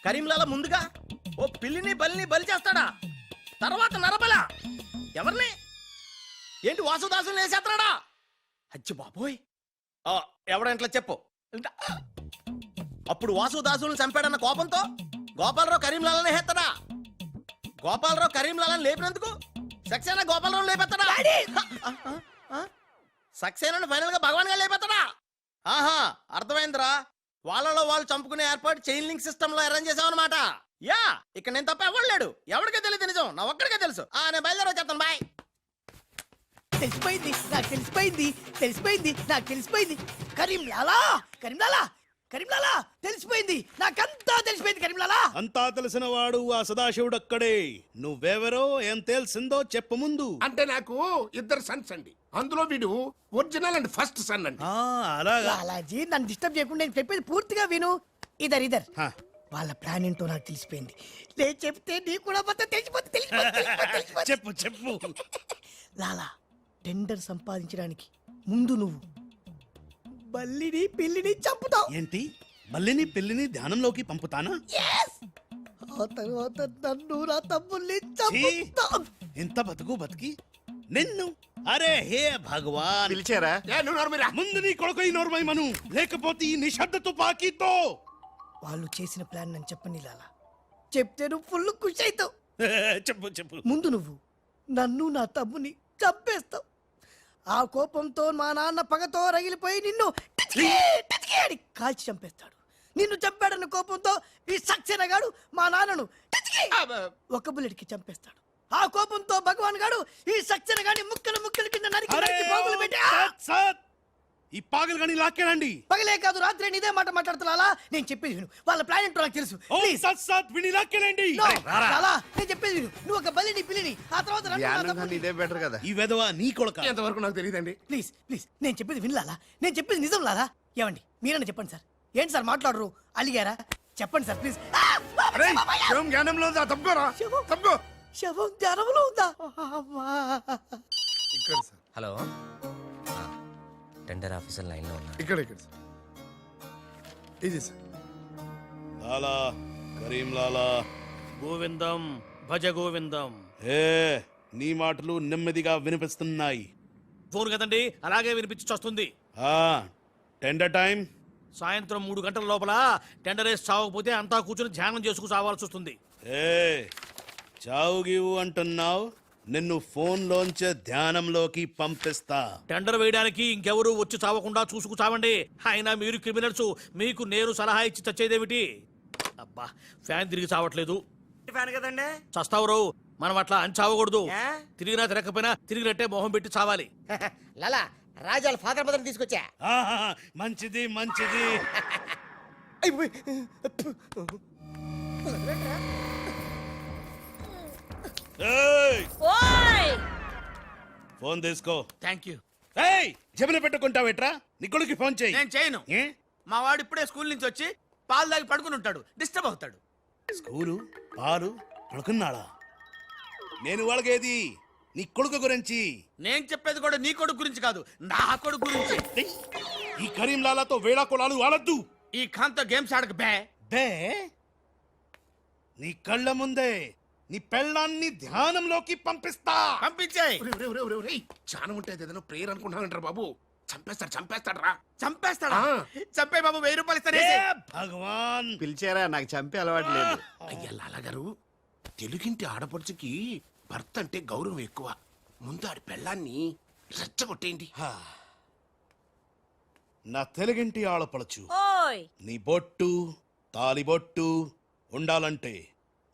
కరీంలాలా ముందుగా ఓ పిల్లిని బలిని బలి చేస్తాడా? తర్వాత నరబల ఎవరిని? ఏంటి వాసుదాసుని వేసేస్తాడా? అచ్చి బాబోయ్, ఎవడంట్లా చెప్పు. అప్పుడు వాసుదాసులను చంపాడన్న కోపంతో గోపాలరావు కరీంలాలని హేస్తాడా? గోపాలరావు కరీంలాలని లేపినందుకు సక్సేనా గోపాలరావు లేపెత్తాడా? సక్సేనాను ఫైనల్ గా భగవాన్ గా లేపెత్తాడా? ఆహా, అర్థమైందిరా. వాళ్ళలో వాళ్ళు చంపుకునే ఏర్పాటు చైన్ లింక్ సిస్టమ్ లో అరేంజ్ చేసామన్నమాట. యా, ఇక్కడ నేను తప్ప ఎవడు లేడు. ఎవరికే తెలియదు నిజం, నా ఒక్కడికే తెలుసు. నేను బయలుదేరి వచ్చేస్తాను. బాయ్. తెలిసిపోయింది నాకు, తెలిసిపోయింది నాకు, తెలిసిపోయింది. కరీంలాలా తెలిసిపోయింది నాకంతా, తెలిసిపోయింది కరీంలాలా. అంతా తెలిసిన వాడు ఆ సదాశివుడు అక్కడే. నువ్వెవరో ఏం తెలిసిందో చెప్పు ముందు. అంటే నాకు 2 సన్స్ అండి. అందులో వీడు ఒరిజినల్ అండ్ ఫస్ట్ సన్ అండి. అలాగా. లాలాజీ నన్ను డిస్టర్బ్ చేయకుండా నేను చెప్పేది పూర్తిగా విను. ఇదర్ వాళ్ళ ప్లాన్ ఏంటో నాకు తెలిసిపోయింది. నేను చెప్తే నీ కూడా మొత్తం తెలిసిపోతుంది. చెప్పు. లాలా, టెండర్ సంపాదించడానికి ముందు నువ్వు బల్లిని పిల్లిని చంపుతావు. ఏంటి? మల్లిని పిల్లిని ధ్యానంలోకి పంపుతానా? ఆ తర్వాత నన్ను నా తమ్ముల్ని చంపుతావు. ఇంత బతికి నిన్ను. అరే హే భగవాన్. పిలిచారా? ముందు నీ కొడుకు నోర్మై మను, లేకపోతే ఈ నిశ్శబ్ద తుపాకీతో. వాళ్ళు చేసిన ప్లాన్ నన్ను చెప్పని లాలా. చెప్తే నువ్వు ఫుల్ ఖుషి అవుతావు. చెప్పు. ముందు నువ్వు నన్ను నా తమ్ముని చంపేస్తావు. ఆ కోపంతో మా నాన్న పగతో రగిలిపోయి నిన్ను టిచ్కి అని కాల్చి చంపేస్తాడు. నిన్ను చంపాడన్న కోపంతో ఈ సక్సేనా గాడు మా నాన్నను టిచ్కి ఒక బుల్లెట్కి చంపేస్తాడు. ఆ కోపంతో భగవాన్ గాడు ఈ సక్సేనా గాని ముక్కలు కింద నరికి పోగులు పెట్టి ఈ పాగలు కానీ లాక్కేనండి. పగలే కాదు రాత్రి ఇదే మాట మాట్లాడుతున్నా. నేను చెప్పేది విను. వాళ్ళ ప్లాన్ ఏంటో నాకు తెలుసు. నేను చెప్పేది విను. నువ్వు ఒక బలిని పిల్లిని, ఆ తర్వాత నన్ను నా తమ్ముడిని. ఇదే బెటర్ కదా. ఈ వెధవ నీ కొడుక. ఎంతవరకు నాకు తెలియదండి. ప్లీజ్ నేను చెప్పేది వినలాలా? నేను చెప్పేది నిజం లాలా. ఏమండి మీరన్నా చెప్పండి సార్. ఏంటి సార్ మాట్లాడరు? అలిగారా? చెప్పండి సార్ ప్లీజ్. జ్ఞానంలో ఉందా? తప్పుకోరా, తప్పుకో. శవం జ్ఞానంలో ఉందా? ఇక్కడ sir, hello, tender officer line లో ఉన్నా. ఇక్కడ సార్. ఇది సార్. లాలా, కరీం లాలా. గోవిందం భజ గోవిందం. నీ మాటలు నెమ్మదిగా వినిపిస్తున్నాయి. ఫోన్ కదండి, అలాగే వినిపించి వస్తుంది. టెండర్ టైం సాయంత్రం 3 గంటల లోపల టెండర్ వేసి చావకపోతే అంతా కూర్చొని ధ్యానం చేసుకు చావాల్సి వస్తుంది. చావు గీవు అంటున్నావు. నిన్ను ఫోన్ లోంచే ధ్యానంలోకి పంపిస్తా. టెండర్ వేయడానికి ఇంకెవరు వచ్చి చావకుండా చూసుకు చావండి. అయినా మీరు క్రిమినల్స్, మీకు నేను సలహా ఇచ్చి చచ్చేదేమిటి? అబ్బా, ఫ్యాన్ తిరిగి చావట్లేదు. ఫ్యాన్ కదండి. చస్తావు రావు. మనం అట్లా అని చావకూడదు. తిరిగినా తిరగకపోయినా తిరిగినట్టే మొహం పెట్టి చావాలి. లాలా, రాజాల ఫాదర్ మదర్ తీసుకొచ్చా. ఆహా, మంచిది మంచిది. ఏయ్, ఓయ్ ఫోన్ తీసుకో. Thank you. ఏయ్, జమిన పెట్టుకుంటావేట్రా? నీ కొడుకు ఫోన్ చేయి. నేను చేయను. ఏ? మా వాడు ఇప్పుడే స్కూల్ నుంచి వచ్చి పాలు తాగి పడుకుని ఉంటాడు, డిస్టర్బ్ అవుతాడు. స్కూలు పాలు పడుకున్నాడా? నేను వాళ్ళకేది నీ కొడుకు గురించి. నేను చెప్పేది కూడా నీ కొడుకు గురించి కాదు, నా కొడుకు గురించి. ఏయ్, ఈ కరీంలాలాతో వేళా కొలాలు ఆడద్దు. ఈ ఖాన్తో గేమ్స్ ఆడక బే. బే, నీ కళ్ళ ముందే నీ పెళ్ళాన్ని ధ్యానంలోకి పంపిస్తా. పంపించేయ్. చాలా ఉంటుంది ఏదైనా ప్రేయర్ అనుకుంటానంటారు బాబు. చంపేస్తాడు రా. చంపేస్తాడా? చంపే బాబు, 1000 రూపాయలు ఇస్తానే. ఏ భగవాన్, పిలిచారా? నాకు చంపే అలవాటు లేదు. అయ్యా లాలగారు, తెలుగింటి ఆడపడుచుకి భర్త అంటే గౌరవం ఎక్కువ. ముందు ఆడి పెళ్ళాన్ని రెచ్చగొట్టేయండి. నా తెలుగింటి ఆడపడచ్చు. ఓయ్ నీ బొట్టు తాలిబొట్టు ఉండాలంటే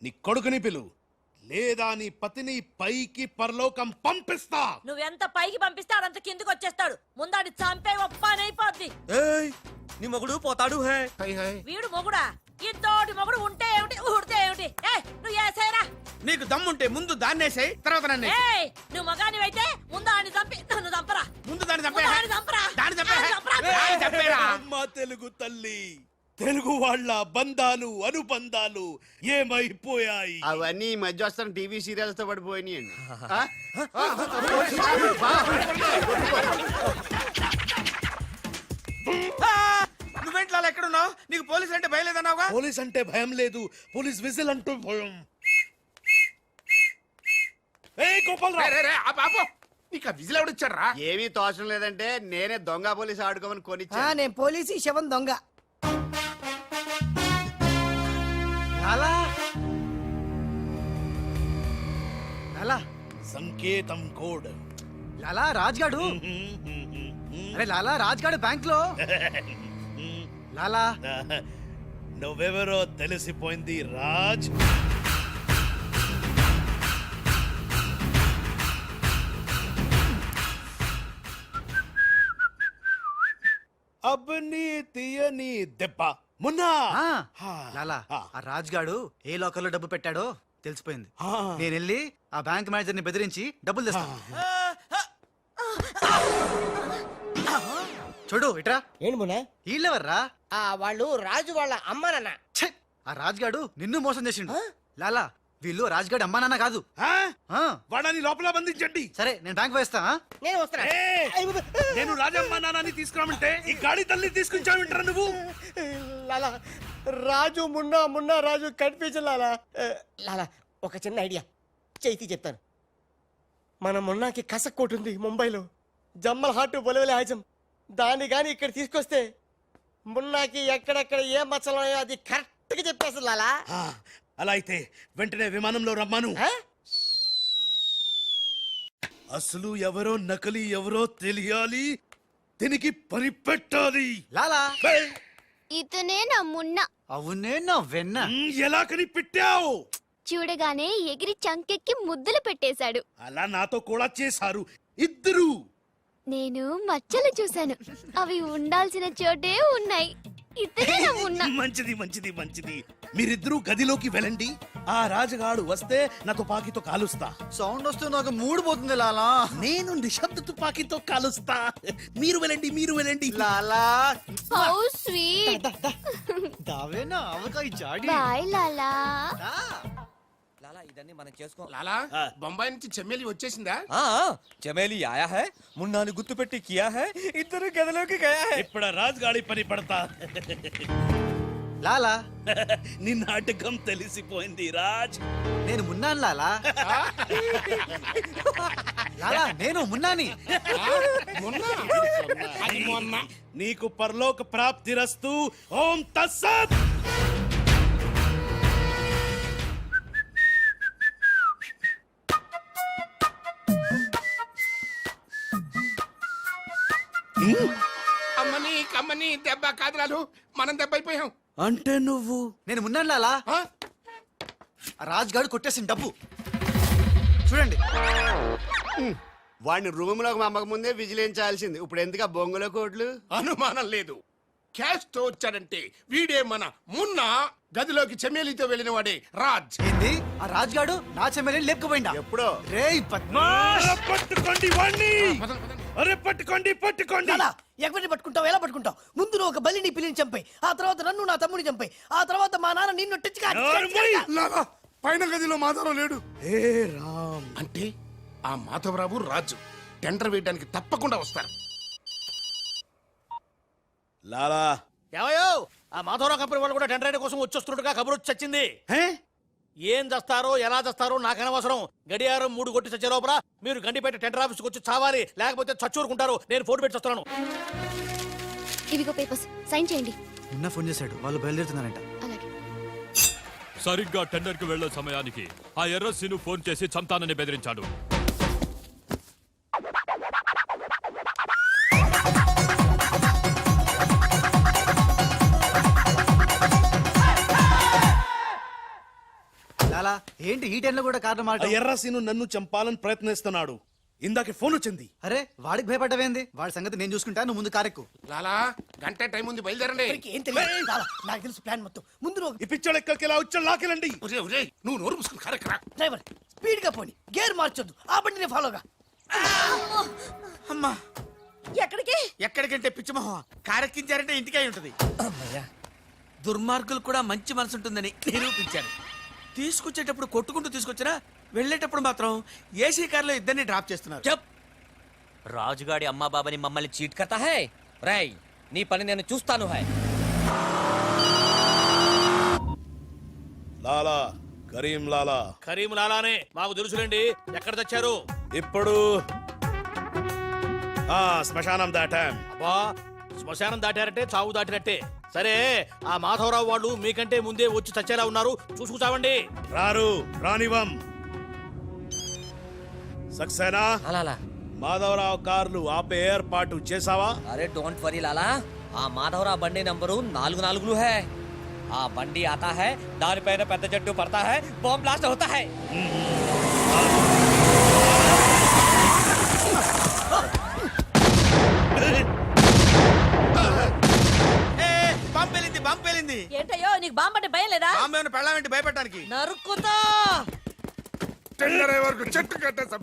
నీ కొడుకుని పిలు, లేదా నీ పతిని పైకి పరలోకం పంపిస్తా. నువ్వెంత పైకి పంపిస్తాడంత కిందకి వచ్చేస్తాడు. ముందాడి చంపే ఒప్పనైపోద్ది. ఏయ్, నీ మొగుడు పోతాడు హే. High high. వీడు మొగుడా? ఇంతోటి మొగుడు ఉంటే ఏమిటి, ఊడితే ఏమిటి? నువ్వు ఏసేరా. నీకు దమ్ముంటే ముందు దాన్నేసేయ్, తర్వాత నన్ను ఏయ్, నువ్వు మగానివైతే ముందు ఆయన చంపి నన్ను చంపరా. ముందు దాన్ని చంపే. ముందు ఆయన్ని చంపరా. దాన్ని చంపే. ఆయన్ని చంపరా. దాన్ని చంపేరా. అమ్మ తెలుగు తల్లి, తెలుగు వాళ్ళ బంధాలు అనుబంధాలు ఏమైపోయాయి? అవన్నీ ఈ మధ్య వస్తున్న టీవీ సీరియల్స్ తో పడిపోయినాయండి. నువ్వేంట్లో ఎక్కడున్నావు? నీకు పోలీసులు అంటే భయలేదన్నావుగా. పోలీస్ అంటే భయం లేదు, పోలీస్ విజిల్ అంటూ భయం. ఏయ్ గోపాలరావు, రే, రే, రే, ఆపు, ఆపు. నీకు ఆ విజిల్ ఎవడిచ్చాడు రా? ఏమీ తోచడం లేదంటే నేనే దొంగ పోలీస్ ఆడుకోమని కొనిచ్చా. నేను పోలీసు, ఈ శవం దొంగ. లాలా లాలా సంకేతం కోడ్. లాలా రాజ్గాడు. అరే లాలా రాజ్గాడు బ్యాంక్ లో. లాలా నువ్వెవరో తెలిసిపోయింది రాజ్. అబ్బని తీయని దెబ్బ మున్నా. లాలా ఆ రాజ్గాడు ఏ లోకల్ లో డబ్బు పెట్టాడో తెలిసిపోయింది. నేను వెళ్ళి ఆ బ్యాంక్ మేనేజర్ ని బెదిరించి డబ్బులు తెస్తాను. చూడు ఇట్రా. ఏంటి మొన్న వీళ్ళెవర్రా? వాళ్ళు రాజు వాళ్ళ అమ్మానన్న. ఛే! ఆ రాజ్గాడు నిన్ను మోసం చేసిండు. లాలా వీళ్ళు రాజ్గాడు అమ్మా నాన్న కాదు. వాడని లోపల బంధించండి. సరే నేను బ్యాంక్ వేస్తా. నేను వస్తున్నా. నేను రాజమ్మ నాన్నని తీసుకురామంటే ఈ గాడి తల్లి తీసుకుంటావింటారా నువ్వు? లాలా రాజు మున్నా, మున్నా రాజు కన్ఫ్యూజన్. లాలా లాలా ఒక చిన్న ఐడియా చేతి చెప్తాను. మన మున్నాకి కసక్కోటు ఉంది ముంబైలో, జమ్మల్ హాట్ బొలవెల హాజం. దాన్ని గాని ఇక్కడ తీసుకొస్తే మున్నాకి ఎక్కడెక్కడ ఏ మచ్చలున్నాయో అది కరెక్ట్ గా చెప్పేస్తుంది. లాలా అలా అయితే వెంటనే విమానంలో రమ్మాను. అసలు ఎవరో నకలి ఎవరో తెలియాలి, దీనికి పని పెట్టాలి. లాలా ఇతనే నా మున్న. అవునే నా వెన్న. ఎలా కనిపెట్టావు? చూడగానే ఎగిరి చంకెక్కి ముద్దులు పెట్టేశాడు. అలా నాతో కూడా చేశారు ఇద్దరు. నేను మచ్చలు చూశాను, అవి ఉండాల్సిన చోటే ఉన్నాయి. ఇతనే నా మున్న. మంచిది మంచిది మంచిది. మీరిద్దరూ గదిలోకి వెళ్ళండి. ఆ రాజుగాడు వస్తే నా తుపాకీతో కాలుస్తా. సౌండ్ వస్తే నాకు మూడు పోతుంది లాలా. నేను నిశ్శబ్ద తుపాకీతో కాలుస్తా. మీరు వెళ్ళండి, మీరు వెళ్ళండి. లాలా how sweet. దావేనా avakaya Jadi. Bye లాలా. లాలా ఇదన్నీ మనం చేసుకో. లాలా, బొంబాయి నుంచి చెమ్మేలి వచ్చేసిందా? చమేలి ఆయా హై, మున్నాని గుర్తుపెట్టి కియా హై, ఇద్దరు గదిలోకి గయా హై. ఇప్పుడు రాజుగాడి పని పడతా. లాలా నీ నాటకం తెలిసిపోయింది రాజ్. నేను మున్నాను లాలా. లాలా నేను మున్నాని. నీకు పరలోక ప్రాప్తిరస్తు. ఓం తస్సత్. అమ్మని కమ్మని దెబ్బ కాదురాలు, మనం దెబ్బ అయిపోయాం. అంటే నువ్వు? నేను మున్నాను లాలా. రాజ్గాడు కొట్టేసిన డబ్బు చూడండి. వాడిని రూమ్ లోకి మమ్మక ముందే విజిలించాల్సింది. ఇప్పుడు ఎందుకు ఆ బొంగులో కోట్లు? అనుమానం లేదు. క్యాష్ తో వచ్చాడంటే వీడే మన మున్న గదిలోకి చెమేలితో వెళ్ళిన వాడే రాజ్. ఏంది ఆ రాజుగాడు నా చెమ్మెల్ని లేపుకుపోయిందా? ఎప్పుడో. రేయ్ పద్మాష్! పట్టుకోండి వాణ్ణి! అరే పట్టుకోండి పట్టుకోండి! లాలా, ఎవరిని పట్టుకుంటావు, ఎలా పట్టుకుంటావు? ముందు నువ్వు ఒక బలిని పిల్లిని చంపాయి, ఆ తర్వాత నన్ను నా తమ్ముని చంపాయి, ఆ తర్వాత మా నాన్న నిన్ను లాలా, పైన గదిలో మాధవరావు లేడు. హే రామ్! అంటే ఆ మాధవరావు రాజు టెండర్ వేయడానికి తప్పకుండా వస్తారు. లాలా ఏమయ్యో, ఆ మాధవరావు కంపెనీ వాళ్ళు కూడా టెండర్ కోసం వచ్చేస్తున్నట్టుగా కబురు వచ్చి చచ్చింది. హే? ఏం చేస్తారో ఎలా చేస్తారో నాకు అనవసరం. గడియారం 3 కొట్టి చచ్చే లోపల మీరు గండిపేట టెండర్ ఆఫీస్కి వచ్చి చావాలి, లేకపోతే చచ్చూరుకుంటారు. నేను ఫోన్ పెట్టి వస్తున్నాను. ఇవిగో పేపర్స్, సైన్ చేయండి. నిన్న ఫోన్ చేశాడు, వాళ్ళు బయలుదేరుతున్నారంట. అలాగే. సరిగ్గా టెండర్కి వెళ్లే సమయానికి ఆ ఎర్రస్సీను ఫోన్ చేసి చంతానని బెదిరించాడు. లాలా, ఏంటి ఈ టైంలో కూడా కారణం ఆ మాట? ఎర్రసీను నన్ను చంపాలని ప్రయత్నిస్తున్నాడు. ఇందాకే ఫోన్ వచ్చింది. అరే వాడికి భయపడ్డవేంది? వాడి సంగతి నేను చూసుకుంటా, నువ్వు ముందు కారెక్కు. లాలా, గంట టైం ఉంది, బయలుదేరండి. ఎవరికి ఏం తెలియదు లాలా, నాకు తెలుసు ప్లాన్ మొత్తం. ముందు నువ్వు ఈ పిచ్చోడు ఎక్కడికి ఇలా వచ్చా లాకెళ్ళండి. ఒరేయ్, ఒరేయ్, నువ్వు నోరు మూసుకుని కారెక్కరా. డ్రైవర్ స్పీడ్ గా పోని, గేర్ మార్చొద్దు, ఆ బండిని ఫాలోగా. అమ్మా, ఎక్కడికి? ఎక్కడికంటే పిచ్చిమోహం కారెక్కించారంటే ఇంటికి అయి ఉంటది. దుర్మార్గులు కూడా మంచి మనసు ఉంటుందని నిరూపించారు. తీసుకొచ్చేటప్పుడు కొట్టుకుంటూ తీసుకొచ్చినా వెళ్ళేటప్పుడు మాత్రం ఏసీ కార్లో ఇద్దరిని డ్రాప్ చేస్తున్నారు. చెప్ రాజుగాడి అమ్మా బాబాని మమ్మల్ని చీట్ కర్తా హై. రై నీ పని నేను చూస్తాను హై. లాలా, కరీం లాలా. కరీం లాలానే మాకు తెలుసులేండి. ఎక్కడ తెచ్చారు? ఇప్పుడు శ్మశానం దాటాం. అబ్బా, శ్మశానం దాటారంటే చావు దాటినట్టే. సరే, ఆ మాధవరావు వాళ్ళు మీకంటే ముందే వచ్చి చచ్చేలా ఉన్నారు, చూసుకుచావండి. రారు, రానివం. సక్సేనా, లాలా మాధవరావు కార్లు ఆపే ఏర్పాటు చేసావా? అరే డోంట్ వరీ లాలా, ఆ మాధవరావు బండి నంబరు 44 హై. ఆ బండి ఆతా హై, దానిపైన పెద్ద జట్టు పడతా హై, బాంబ్ బ్లాస్ట్ అవుతా హై. పంపేలింది పంపేలింది. ఏంటయ్యో, నీకు బాంబు అంటే భయం లేదా? బాంబేను పెళ్ళామేంటి భయపెట్టడానికి? నరుకుతా. టెండర్ అయ్యే వరకు చెట్టు కట్టేసా.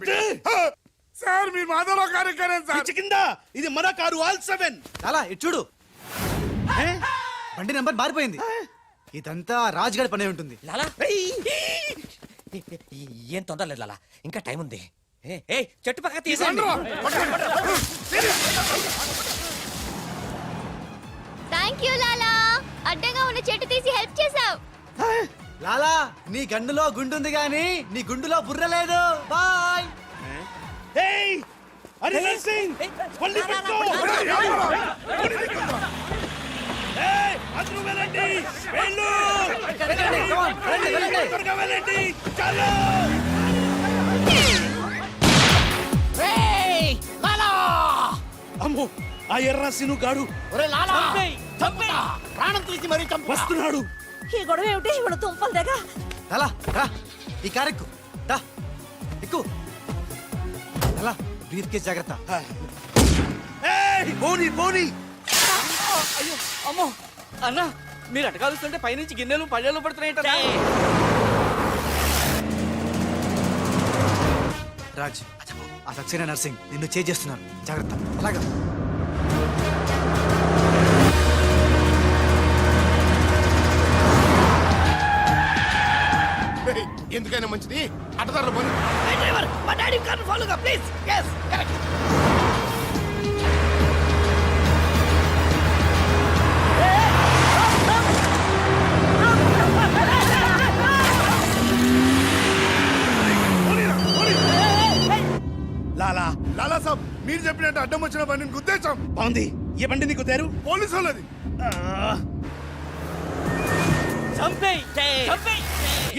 సార్, మీ మాధవరావు కార్యక్రమం సార్. పిచ్చి కింద ఇది మన కారు ఆల్ 7. లాలా ఇటు చూడు, బండి నెంబర్ మారిపోయింది. ఇదంతా రాజుగాడి పనే ఉంటుంది. లాలా ఏం తొందర లేదు లాలా, ఇంకా టైం ఉంది. ఏ చెట్టు పక్క తీసండి. థ్యాంక్ యూ లాలా, అడ్డంగా ఉన్న చెట్టు తీసి హెల్ప్ చేసావు. లాలా, నీ గండులో గుండుంది గాని నీ గుండులో బుర్ర లేదు. బాయ్. ఏయ్ హరిహర్ సింగ్, పల్లి పెట్టు. ఏయ్ అందరూ వెళ్ళండి, వెళ్ళు. త్వరగా వెళ్ళండి, చలో. అమ్మో, ఆ ఎర్రసిను గాడు ప్రాణం తీసి మరీ చంపు. వస్తున్నాడు. ఈ గొడవ ఏమిటి? ఇప్పుడు తుంపలు దగ్గర. లాలా రా, ఈ కారెక్కు రా, ఎక్కు. లాలా, బ్రీఫ్ కేస్ జాగ్రత్త. ఏయ్ పోనీ పోనీ. అయ్యో అమ్మో, అన్న మీరు అటకాలుస్తుంటే పైనుంచి గిన్నెలు పళ్ళెలు పడుతున్నాయి. రాజ్, ఆ సక్సేనా నర్సింగ్ నిన్ను చేస్తున్నారు, జాగ్రత్త. అలాగా ఎందుకైనా మంచిది అటదారులు పోనీ. డ్రైవర్, మా డాడీ కార్ని ఫాలోగా ప్లీజ్. yes correct. లాలా లాలా సాబ్, మీరు చెప్పినట్టు అడ్డం వచ్చిన బండిని గుద్దేశాం. బాగుంది. ఏ బండి నీకు తేరు? పోలీసు వాళ్ళది.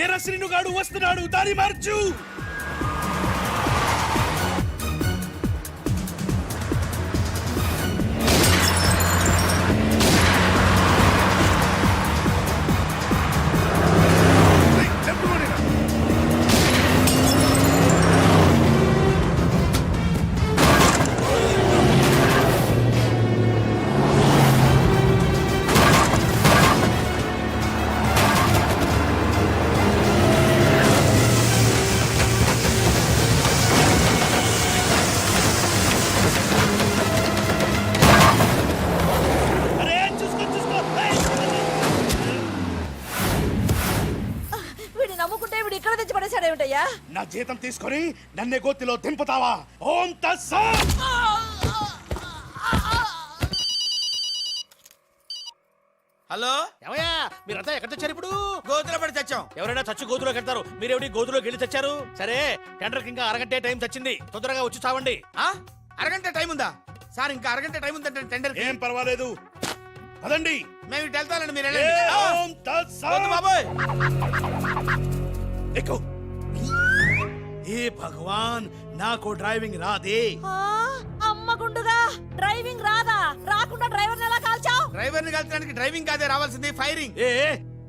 ఎర్రసిను గాడు వస్తున్నాడు, దారి మార్చు. నా జీతం తీసుకొని నన్నే గోతిలో దింపుతావా? ఓం తస్సత్. హలో ఏమయ్యా మీరంతా ఎక్కడ తెచ్చారు ఇప్పుడు? గోతులో పడి తెచ్చాం. ఎవరైనా చచ్చి గోతులో కడతారు, మీరేమిటి గోతులోకి వెళ్ళి తెచ్చారు? సరే టెండర్కి ఇంకా అరగంటే టైం తెచ్చింది, తొందరగా వచ్చి చావండి. అరగంట టైం ఉందా సార్? ఇంకా అరగంట టైం ఉందంటే టెండర్. ఏం పర్వాలేదు, పదండి. మేము ఇటు వెళ్తానండి, మీరు ఏ, ఓం తస్సత్. బాబోయ్. ఎక్కు. ఏ భగవాన్, నాకు డ్రైవింగ్ రాదే. అమ్మ గుండుగా డ్రైవింగ్ రాదా? రాకుండా డ్రైవర్ ఎలా కాల్చావు? డ్రైవర్ ని కలిసడానికి డ్రైవింగ్ కాదే రావాల్సింది, ఫైరింగ్. ఏ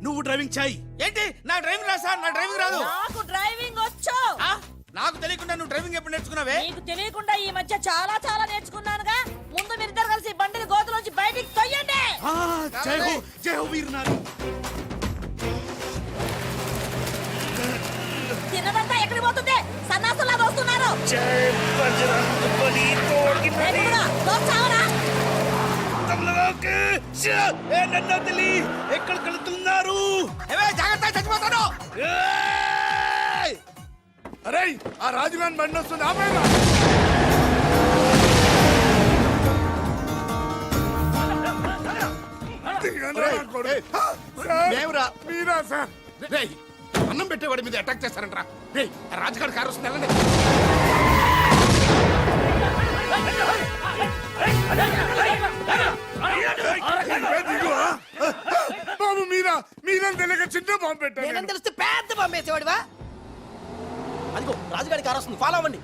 నువ్వు డ్రైవింగ్ చాయ్. ఏంటి నా డ్రైవింగ్ రాదు సార్, నా డ్రైవింగ్ రాదు. నాకు డ్రైవింగ్ వచ్చు. నాకు తెలియకుండా నువ్వు డ్రైవింగ్ ఎప్పుడు నేర్చుకున్నావే? నీకు తెలియకుండా ఈ మధ్య చాలా చాలా నేర్చుకున్నానుగా. ముందు మీరిద్దరు కలిసి బండిని గోతులోంచి బయటికి తొయ్యండి. జై హో, జై హో వీర్ నారి. తిన్నదంతా ఎక్కడికి పోతుంది? సన్నాసులా వస్తున్నారు. జై బజరంగ్ బలి తోడ్కి నడి. నన్ను వదిలి ఎక్కడికి వెళ్తున్నారు? జాగ్రత్త, చచ్చిపోతాను. అరే ఆ రాజుగాని బండి వస్తుంది, ఆపేరా. మీరా సార్? రేయ్, అన్నం పెట్టేవాడి మీద అటాక్ చేస్తారంట్రా. రేయ్, ఆ రాజుగారి కారు వస్తుంది, వెళ్ళండి. బాబు మీరా? మీరని తెలియక చిన్న బాంబు పెట్టాను. నేనని తెలిస్తే పెద్ద పంపేసేవాడివా? అదిగో రాజుగారి కారు వస్తుంది, ఫాలో అవ్వండి.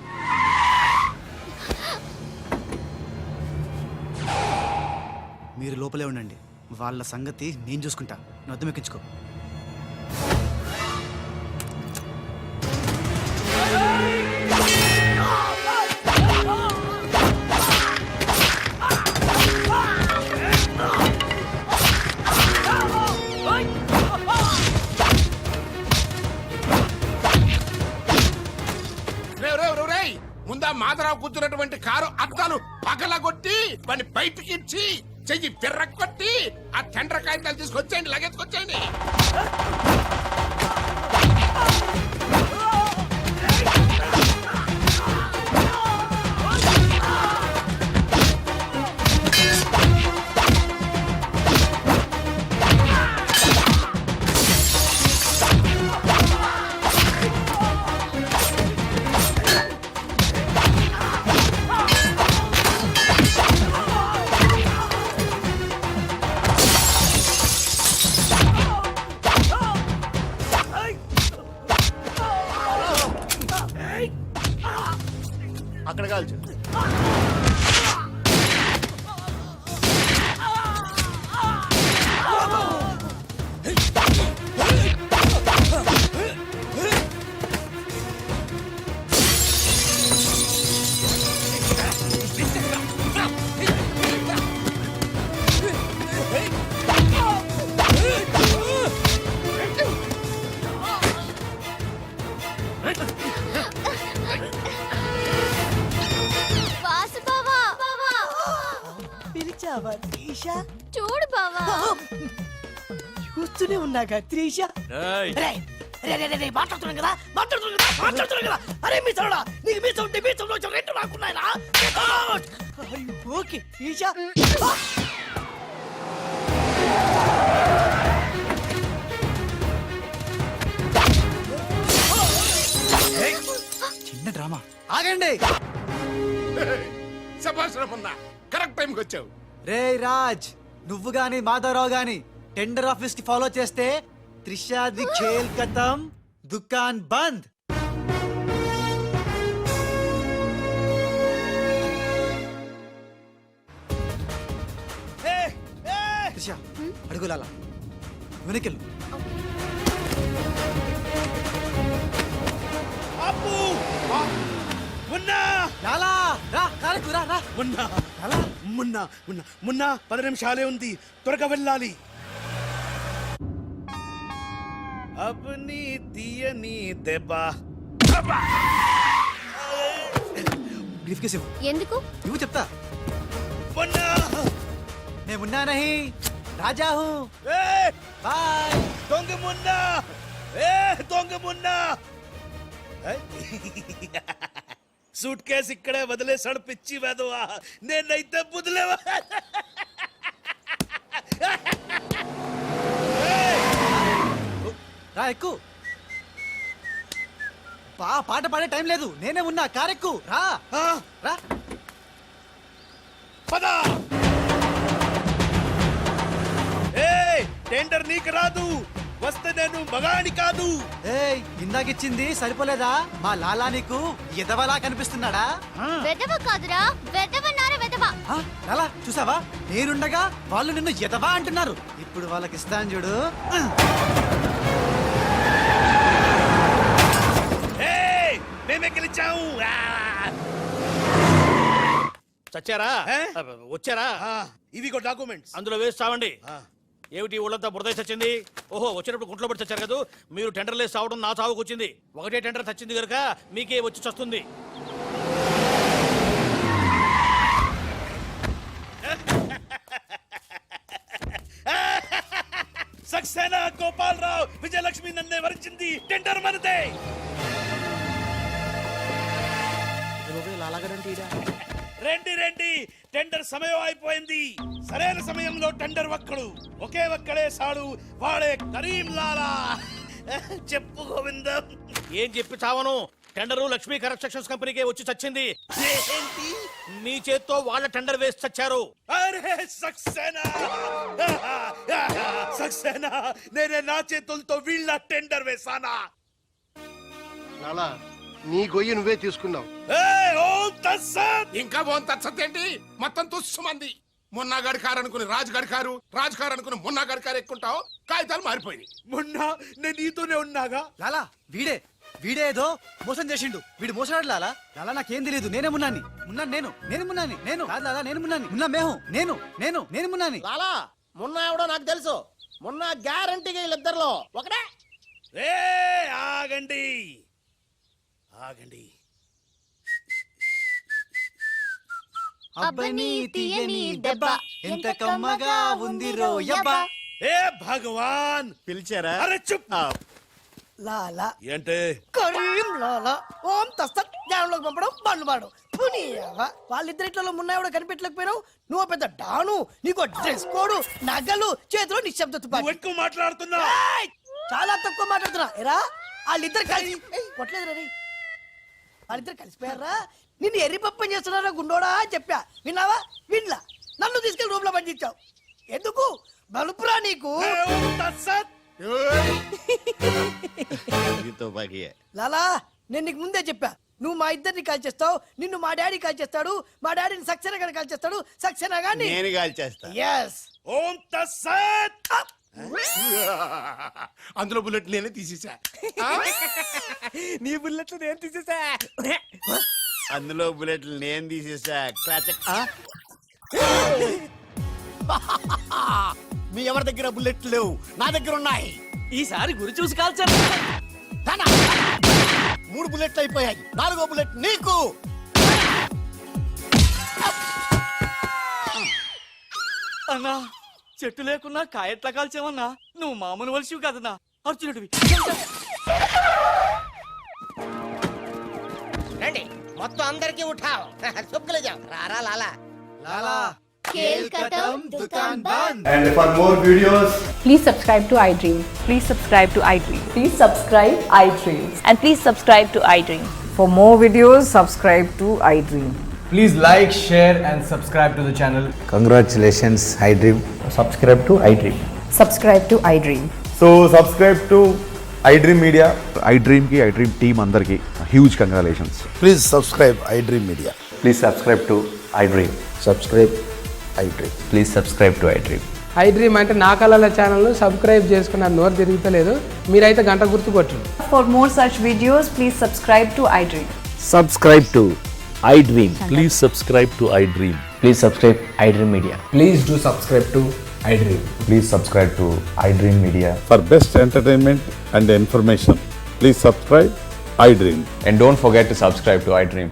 మీరు లోపలే ఉండండి, వాళ్ళ సంగతి నేను చూసుకుంటా. నొద్దం ఎక్కించుకో. ముందా మాధరావు కూర్చున్నటువంటి కారు అద్దాలు పగలగొట్టి వాడిని బయటికి ఇచ్చి చెయ్యి పిర్రకొట్టి ఆ టెండర్ కాగితాలు తీసుకొచ్చేయండి, లగెత్తుకొచ్చేయండి. అక్కడ కాల్చు. వాసు బావా, పిలిచావా త్రీష? చూడు బావా. చూస్తూనే ఉన్నాగా త్రీష. మాట్లాడుతున్నాం కదా. అరే మీ చోడా, నీకు మీ ఉంటే మీ చోట రెండు నాకున్నాయరా. ఓకే త్రీష. చిన్న డ్రామా. ఆగండి. శభాష్ రమణ, కరెక్ట్ టైంకి వచ్చావు. రే రాజ్, నువ్వు గాని మాధవరావు గాని టెండర్ ఆఫీస్ కి ఫాలో చేస్తే త్రిషాది ఖేల్ ఖతం, దుకాన్ బంద్. త్రిష అడుగులాలా వెనకెళ్ళు. అప్పు మున్నా లాలా రా, కాలకు రా రా. మున్నా మున్నా మున్నా మున్నా 10 నిమిషాలే ఉంది, త్వరగా వెళ్ళాలి. అబ్ని తీయని దెబ్బ. బ్రీఫ్ కేసు ఇవ్వు. ఎందుకు? ఇవ్వు చెప్తా. మున్నా मैं मुन्ना नहीं राजा हूँ. ఏ बाय. దొంగ మున్నా, ఏ దొంగ మున్నా. సూట్ కేసు ఇక్కడే వదిలేసాడు పిచ్చి వెదవా. నేనైతే బుదిలేవా. రా ఎక్కు. పాట పాడే టైం లేదు, నేనే ఉన్నా. కారెక్కు రా. రా పద. టెండర్ నీకు రాదు, వస్తే నేను మగాని కాదు. ఏయ్, ఇందాకిచ్చింది సరిపోలేదా? మా లాలా నీకు ఎదవలా కనిపిస్తున్నాడా? వెదవ కాదురా, వెదవన్నారా వెదవ. లాలా చూసావా, నేనుండగా వాళ్ళు నిన్ను ఎదవా అంటున్నారు. ఇప్పుడు వాళ్ళకి ఇస్తాను చూడు. మేమే గెలిచాము. చచ్చారా వచ్చారా? ఇవిగో డాక్యుమెంట్స్. అందులో వేసి చావండి. ఏమిటి ఊళ్ళంతా బురద చచ్చింది? ఓహో, వచ్చినప్పుడు గుంట్లో పడి చచ్చారు కదా. మీరు టెండర్ లేసి చావడం నా చావుకు వచ్చింది. ఒకటే టెండర్ చచ్చింది కనుక మీకే వచ్చి చస్తుంది. సక్సేనా, గోపాలరావు, విజయలక్ష్మి నన్నే వరించింది. టెండర్ మనదే. రండి రండి, టెండర్ సమయం అయిపోయింది. సరైన సమయంలో టెండర్ ఒక్కడు, ఒకే ఒక్కడే సాడు, వాడే కరీం లాలా. చెప్పు గోవిందం. ఏం చెప్పి చావను? టెండరు లక్ష్మీ కన్స్ట్రక్షన్స్ కంపెనీకే వచ్చి చచ్చింది. ఏంటి? మీ చేత్తో వాళ్ళ టెండర్ వేసి చచ్చారు. అరే సక్సేనా, సక్సేనా, నేనే నా చేతులతో వీళ్ళ టెండర్ వేసానా? లాలా, నీ గొయ్యి నువ్వే తీసుకున్నావు. ఇంకా ఓం తత్సత్ ఏంటి? మొత్తం తుస్సుమంది. మొన్నగాడి కారు అనుకుని రాజుగాడి కారు, రాజుగారు అనుకుని మొన్నగాడి కారు ఎక్కుంటావు. కాగితాలు మారిపోయింది. మొన్న నేను నీతోనే ఉన్నాగా. లాలా వీడే ఏదో మోసం చేసిండు. వీడు మోసగాడు లాలా. లాలా నాకేం తెలియదు, నేనే మున్నాని. నేను కాదు లాలా, నేను మున్నాని. మున్నా మేహు, నేను మున్నాని. లాలా, మొన్న ఎవడో నాకు తెలుసు. మొన్న గ్యారంటీగా వీళ్ళిద్దరిలో ఒకటే. ఆగండి ఆగండి. అబ్బని తీయని దెబ్బ ఎంత కమ్మగా ఉంది రోయబ్బా. ఏ భగవాన్, పిలిచారా? అరే చుప్. లాలా ఏంటే? కరీం లాలా ఓం తస్తత్ జ్ఞానంలోకి పంపడం బండ్లు పాడు. వాళ్ళిద్దరిట్లో మున్నాయి కనిపెట్టలేకపోయినావు. నువ్వు పెద్ద డాను, నీకు డ్రెస్ కోడు, నగలు, చేతిలో నిశ్శబ్ద తుపాకీ. ఎక్కువ మాట్లాడుతున్నా. చాలా తక్కువ మాట్లాడుతున్నా. ఎరా వాళ్ళిద్దరు కలిసి కొట్టలేదు రీ. వాళ్ళిద్దరు కలిసిపోయారా? నిన్ను ఎర్రిపప్పని చేస్తున్నారా గుండోడా అని చెప్పా. విన్నావా? వినలా. నన్ను తీసుకెళ్లి రూమ్ లో పండించావు. ఎందుకు? బలుపురా నీకు. లాలా, నేను నీకు ముందే చెప్పా, నువ్వు మా ఇద్దరిని కాల్ చేస్తావు, నిన్ను మా డాడీ కాల్ చేస్తాడు, మా డాడీని సక్సేనా గాని కాల్ చేస్తాడు, సక్సేనా గాని నేను కాల్ చేస్తా. yes. ఓం తత్సత్. అందులో బుల్లెట్ నేనే తీసేసా. నీ బుల్లెట్లు నేను తీసేసా. అందులో బుల్లెట్లు నేను తీసేసా. మీ ఎవరి దగ్గర బుల్లెట్లు లేవు, నా దగ్గర ఉన్నాయి. ఈసారి గురి చూసి కాల్చాను. 3 బుల్లెట్లు అయిపోయాయి. 4వ బుల్లెట్ నీకు. అన్నా, చెట్టు లేకున్నా కాయట్లా కాల్చావన్నా. నువ్వు మామూలు వలసివి కదన్నా, అర్జునుడివి. రండి, మొత్తం అందరికి ఉఠావు. చుక్కలు జావు. రారా లాలా. లాలా खेल खत्म, दुकान बंद. And for more videos, Please subscribe to iDream. Please subscribe to iDream. Please subscribe iDream. And please subscribe to iDream. For more videos, subscribe to iDream. please like, share and subscribe to the channel. Congratulations iDream. Subscribe to iDream. Subscribe to iDream. So subscribe to iDream Media. iDream ki iDream team andarki huge congratulations. Please subscribe iDream Media. Please subscribe to iDream. Subscribe iDream. Please subscribe to iDream. iDream అంటే నా కళల channel subscribe చేసుకున్న నోరు తిరుగుతలేదు. మీరైతే గంట గుర్తు కొట్టండి. For more such videos, please subscribe to iDream. Subscribe to iDream. Please subscribe to iDream. Please subscribe iDream Media. Please do subscribe to iDream. Please subscribe to iDream Media. For best entertainment and information, please subscribe iDream. And don't forget to subscribe to iDream.